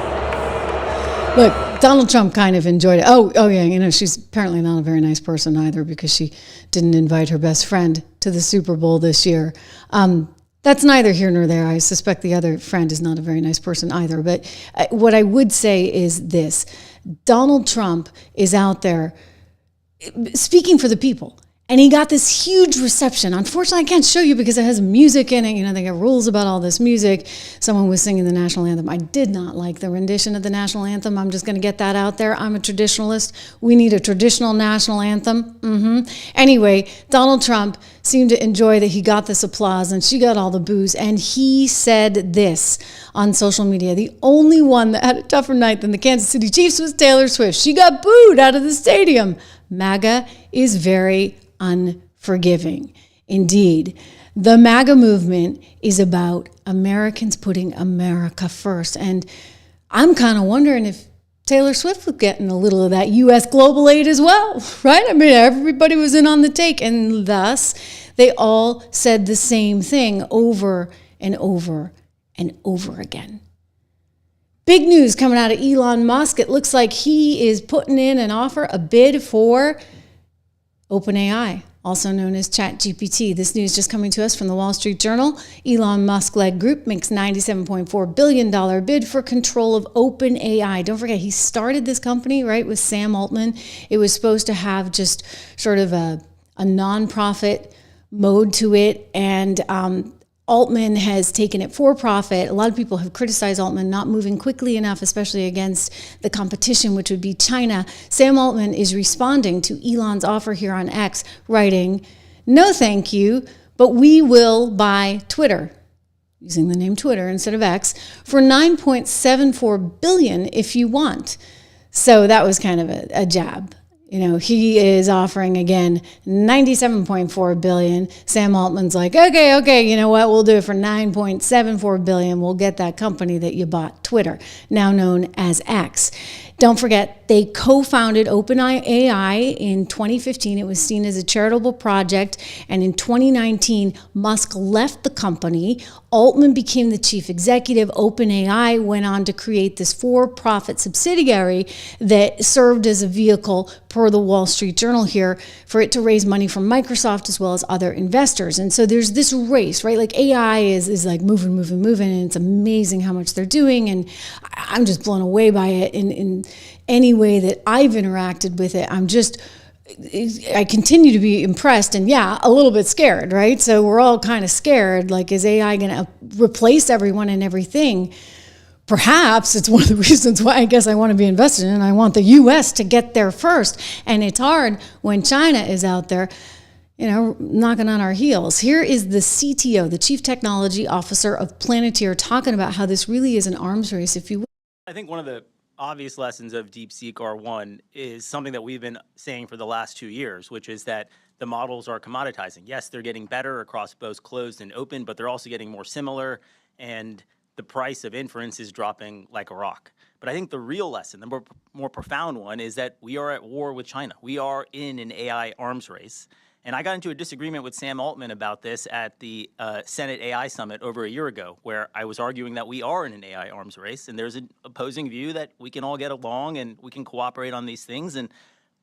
Look, Donald Trump kind of enjoyed it. Oh yeah, she's apparently not a very nice person either, because she didn't invite her best friend to the Super Bowl this year. That's neither here nor there. I suspect the other friend is not a very nice person either. But what I would say is this: Donald Trump is out there speaking for the people. And he got this huge reception. Unfortunately, I can't show you because it has music in it. They got rules about all this music. Someone was singing the national anthem. I did not like the rendition of the national anthem. I'm just going to get that out there. I'm a traditionalist. We need a traditional national anthem. Anyway, Donald Trump seemed to enjoy that he got this applause and she got all the boos. And he said this on social media: the only one that had a tougher night than the Kansas City Chiefs was Taylor Swift. She got booed out of the stadium. MAGA is very unforgiving. Indeed, the MAGA movement is about Americans putting America first. And I'm kind of wondering if Taylor Swift was getting a little of that U.S. global aid as well, right? I mean, everybody was in on the take, and thus they all said the same thing over and over and over again. Big news coming out of Elon Musk. It looks like he is putting in an offer, a bid for OpenAI, also known as ChatGPT. This news just coming to us from the Wall Street Journal. Elon Musk-led group makes $97.4 billion bid for control of OpenAI. Don't forget, he started this company, right, with Sam Altman. It was supposed to have just sort of a nonprofit mode to it, and Altman has taken it for profit. A lot of people have criticized Altman not moving quickly enough, especially against the competition, which would be China. Sam Altman is responding to Elon's offer here on X, writing, "No thank you, but we will buy Twitter," using the name Twitter instead of X, "for $9.74 billion if you want." So that was kind of a jab. He is offering, again, $97.4 billion. Sam Altman's like, okay, you know what? We'll do it for $9.74 billion. We'll get that company that you bought, Twitter, now known as X. Don't forget, they co-founded OpenAI in 2015. It was seen as a charitable project. And in 2019, Musk left the company. Altman became the chief executive. OpenAI went on to create this for-profit subsidiary that served as a vehicle, per the Wall Street Journal here, for it to raise money from Microsoft as well as other investors. And so there's this race, right? Like AI is like moving, and it's amazing how much they're doing. And I'm just blown away by it in any way that I've interacted with it. I continue to be impressed and a little bit scared, right? So we're all kind of scared. Like, is AI going to replace everyone and everything? Perhaps it's one of the reasons why I guess I want to be invested in it. I want the U.S. to get there first. And it's hard when China is out there, knocking on our heels. Here is the CTO, the Chief Technology Officer of Planeteer, talking about how this really is an arms race, if you will. I think one of the obvious lessons of DeepSeek R1 is something that we've been saying for the last 2 years, which is that the models are commoditizing. Yes, they're getting better across both closed and open, but they're also getting more similar, and the price of inference is dropping like a rock. But I think the real lesson, the more profound one, is that we are at war with China. We are in an AI arms race. And I got into a disagreement with Sam Altman about this at the Senate AI Summit over a year ago, where I was arguing that we are in an AI arms race, and there's an opposing view that we can all get along and we can cooperate on these things. And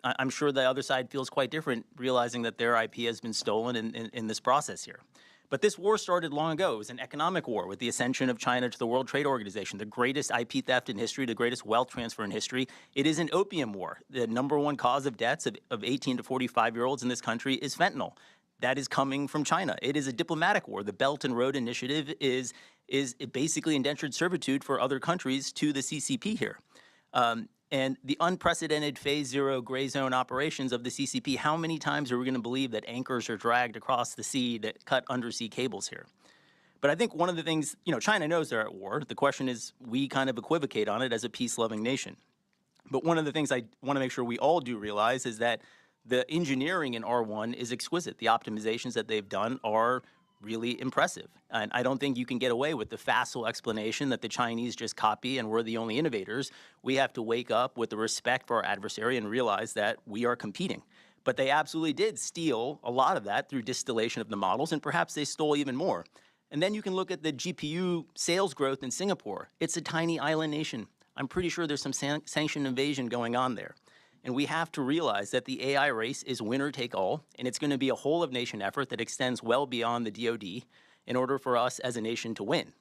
I'm sure the other side feels quite different, realizing that their IP has been stolen in this process here. But this war started long ago. It was an economic war with the ascension of China to the World Trade Organization, the greatest IP theft in history, the greatest wealth transfer in history. It is an opium war. The #1 cause of deaths of 18 to 45-year-olds in this country is fentanyl. That is coming from China. It is a diplomatic war. The Belt and Road Initiative is basically indentured servitude for other countries to the CCP here. And the unprecedented phase 0 gray zone operations of the CCP, how many times are we going to believe that anchors are dragged across the sea to cut undersea cables here? But I think one of the things, China knows they're at war. The question is, we kind of equivocate on it as a peace-loving nation. But one of the things I want to make sure we all do realize is that the engineering in R1 is exquisite. The optimizations that they've done are really impressive. And I don't think you can get away with the facile explanation that the Chinese just copy and we're the only innovators. We have to wake up with the respect for our adversary and realize that we are competing. But they absolutely did steal a lot of that through distillation of the models, and perhaps they stole even more. And then you can look at the GPU sales growth in Singapore. It's a tiny island nation. I'm pretty sure there's some sanction invasion going on there. And we have to realize that the AI race is winner take all, and it's going to be a whole of nation effort that extends well beyond the DOD in order for us as a nation to win.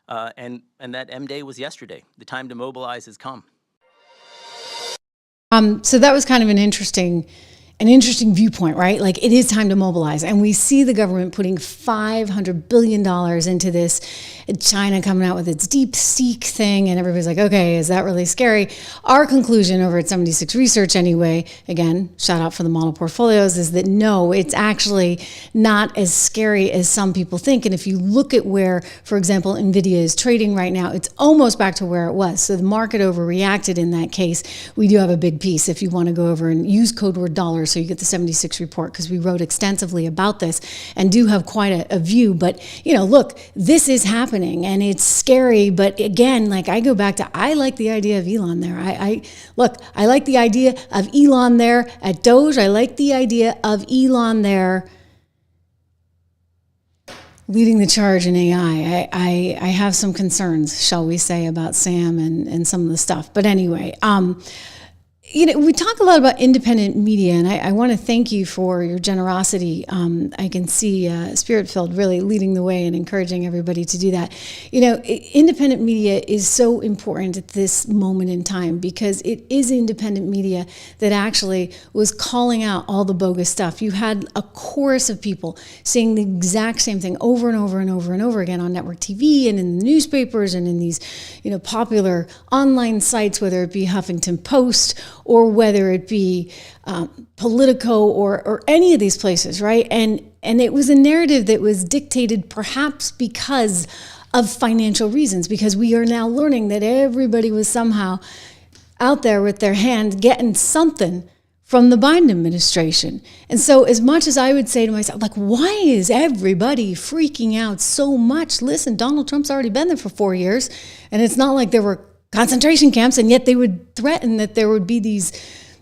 And that M-Day was yesterday. The time to mobilize has come. So that was kind of an interesting viewpoint, right? Like, it is time to mobilize. And we see the government putting $500 billion into this, China coming out with its DeepSeek thing, and everybody's like, okay, is that really scary? Our conclusion over at 76 Research anyway, again, shout out for the model portfolios, is that no, it's actually not as scary as some people think. And if you look at where, for example, NVIDIA is trading right now, it's almost back to where it was. So the market overreacted in that case. We do have a big piece if you want to go over and use code word dollars so you get the 76 report, because we wrote extensively about this and do have quite a view. But, look, this is happening and it's scary. But again, like, I go back to, I like the idea of Elon there. I like the idea of Elon there at DOGE. I like the idea of Elon there leading the charge in AI. I have some concerns, shall we say, about Sam and some of the stuff. But anyway, we talk a lot about independent media, and I want to thank you for your generosity. I can see Spirit-Filled really leading the way and encouraging everybody to do that. Independent media is so important at this moment in time, because it is independent media that actually was calling out all the bogus stuff. You had a chorus of people saying the exact same thing over and over and over and over again on network TV and in the newspapers and in these, popular online sites, whether it be Huffington Post or whether it be Politico or any of these places, right? And it was a narrative that was dictated perhaps because of financial reasons, because we are now learning that everybody was somehow out there with their hand getting something from the Biden administration. And so as much as I would say to myself, like, why is everybody freaking out so much? Listen, Donald Trump's already been there for 4 years, and it's not like there were concentration camps, and yet they would threaten that there would be these,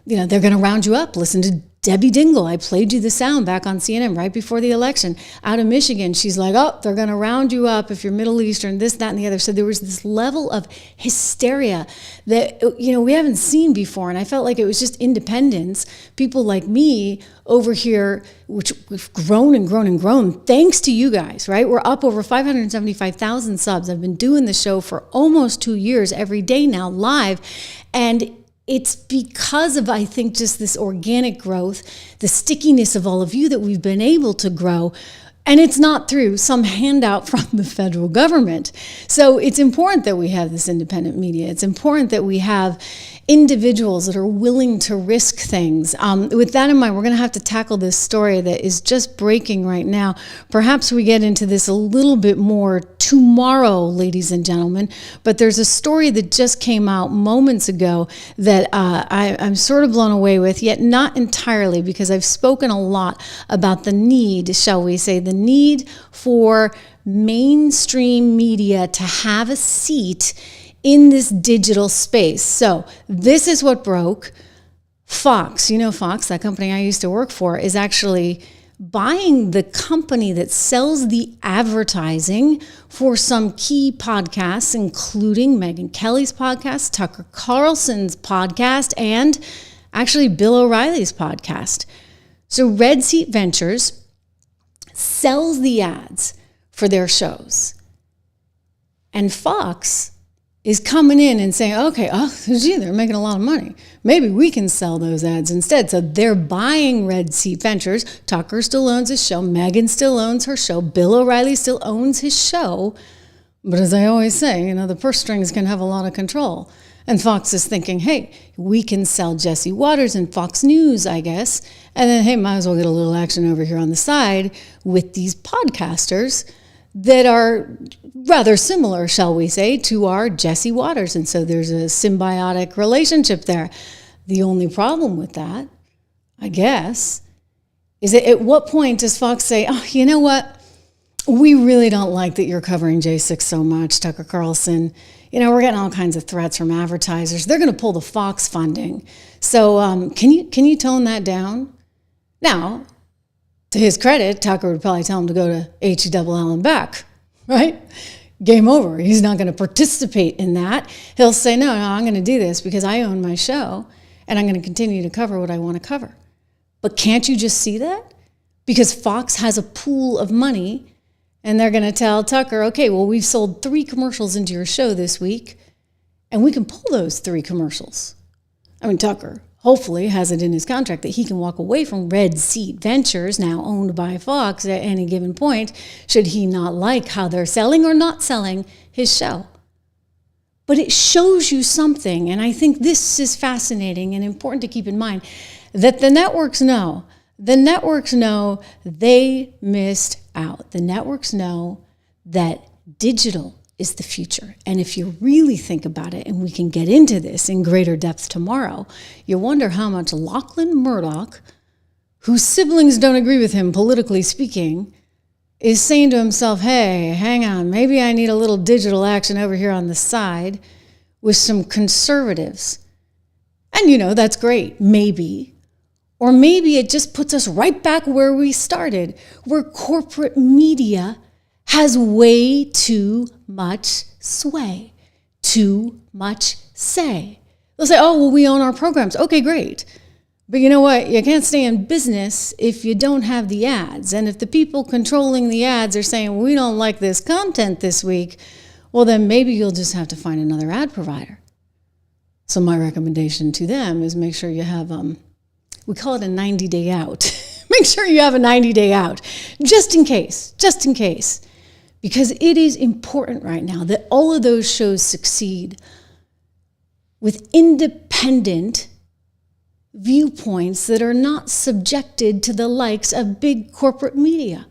they're going to round you up. Listen to Debbie Dingell. I played you the sound back on CNN right before the election out of Michigan. She's like, oh, they're going to round you up if you're Middle Eastern, this, that, and the other. So there was this level of hysteria that, we haven't seen before. And I felt like it was just independents, people like me over here, which we've grown and grown and grown, thanks to you guys, right? We're up over 575,000 subs. I've been doing the show for almost 2 years, every day now, live. And it's because of, I think, just this organic growth, the stickiness of all of you that we've been able to grow. And it's not through some handout from the federal government. So it's important that we have this independent media. It's important that we have individuals that are willing to risk things. With that in mind, we're going to have to tackle this story that is just breaking right now. Perhaps we get into this a little bit more tomorrow, ladies and gentlemen. But there's a story that just came out moments ago that I'm sort of blown away with, yet not entirely, because I've spoken a lot about the need, shall we say, the need for mainstream media to have a seat in this digital space. So this is what broke. Fox, Fox, that company I used to work for, is actually buying the company that sells the advertising for some key podcasts, including Megyn Kelly's podcast, Tucker Carlson's podcast, and actually Bill O'Reilly's podcast. So Red Seat Ventures sells the ads for their shows. And Fox is coming in and saying, okay, they're making a lot of money. Maybe we can sell those ads instead. So they're buying Red Seat Ventures. Tucker still owns his show. Megyn still owns her show. Bill O'Reilly still owns his show. But as I always say, the purse strings can have a lot of control. And Fox is thinking, hey, we can sell Jesse Waters and Fox News, I guess. And then, hey, might as well get a little action over here on the side with these podcasters that are rather similar, shall we say, to our Jesse Waters. And so there's a symbiotic relationship there. The only problem with that, I guess, is that at what point does Fox say, oh, you know what? We really don't like that you're covering J6 so much, Tucker Carlson. We're getting all kinds of threats from advertisers. They're going to pull the Fox funding. So can you tone that down? Now, to his credit, Tucker would probably tell him to go to HELL and back, right? Game over. He's not going to participate in that. He'll say, no, I'm going to do this because I own my show and I'm going to continue to cover what I want to cover. But can't you just see that? Because Fox has a pool of money and they're going to tell Tucker, okay, well, we've sold 3 commercials into your show this week and we can pull those 3 commercials. Tucker hopefully has it in his contract that he can walk away from Red Seat Ventures, now owned by Fox, at any given point, should he not like how they're selling or not selling his show. But it shows you something, and I think this is fascinating and important to keep in mind, that the networks know. The networks know they missed out. The networks know that digital is the future. And if you really think about it, and we can get into this in greater depth tomorrow, you wonder how much Lachlan Murdoch, whose siblings don't agree with him politically speaking, is saying to himself, hey, hang on, maybe I need a little digital action over here on the side with some conservatives. And that's great, maybe. Or maybe it just puts us right back where we started, where corporate media has way too much sway, too much say. They'll say, oh, well, we own our programs. Okay, great. But you know what? You can't stay in business if you don't have the ads. And if the people controlling the ads are saying, we don't like this content this week, well, then maybe you'll just have to find another ad provider. So my recommendation to them is make sure you have, we call it a 90-day out. Make sure you have a 90-day out, just in case. Because it is important right now that all of those shows succeed with independent viewpoints that are not subjected to the likes of big corporate media.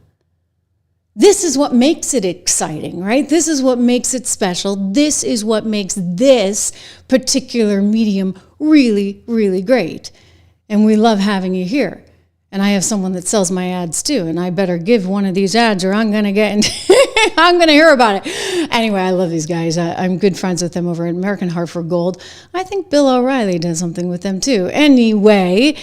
This is what makes it exciting, right? This is what makes it special. This is what makes this particular medium really, really great. And we love having you here. And I have someone that sells my ads too, and I better give one of these ads or I'm going to get I'm going to hear about it. Anyway, I love these guys. I'm good friends with them over at American Hartford Gold. I think Bill O'Reilly does something with them too. Anyway,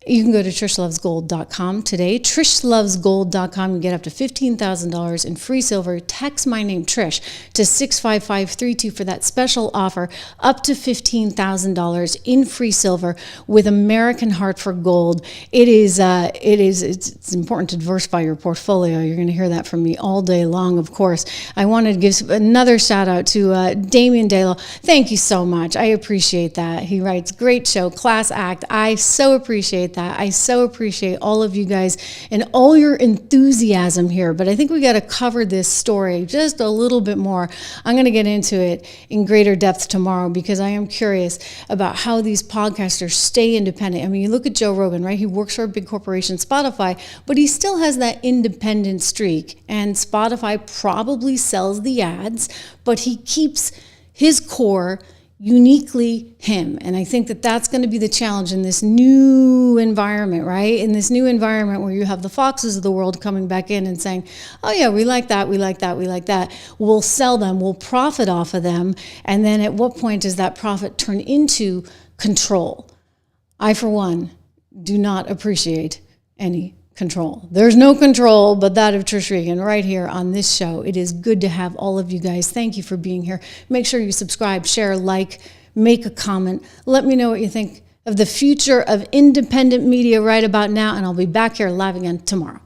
you can go to TrishLovesGold.com today. TrishLovesGold.com. You get up to $15,000 in free silver. Text my name, Trish, to 65532 for that special offer, up to $15,000 in free silver with American Hartford Gold. It's important to diversify your portfolio. You're going to hear that from me all day long, of course. I wanted to give another shout out to Damian Dalo. Thank you so much. I appreciate that. He writes, great show, class act. I so appreciate that. I so appreciate all of you guys and all your enthusiasm here. But I think we got to cover this story just a little bit more. I'm going to get into it in greater depth tomorrow because I am curious about how these podcasters stay independent. I mean, you look at Joe Rogan, right? He works for a big corporation, Spotify, but he still has that independent streak. And Spotify probably sells the ads, but he keeps his core uniquely him. And I think that that's going to be the challenge in this new environment, right? In this new environment where you have the Foxes of the world coming back in and saying, oh yeah, we like that, we like that, we like that. We'll sell them, we'll profit off of them. And then at what point does that profit turn into control? I, for one, do not appreciate any control. There's no control but that of Trish Regan right here on this show. It is good to have all of you guys. Thank you for being here. Make sure you subscribe, share, like, make a comment. Let me know what you think of the future of independent media right about now, and I'll be back here live again tomorrow.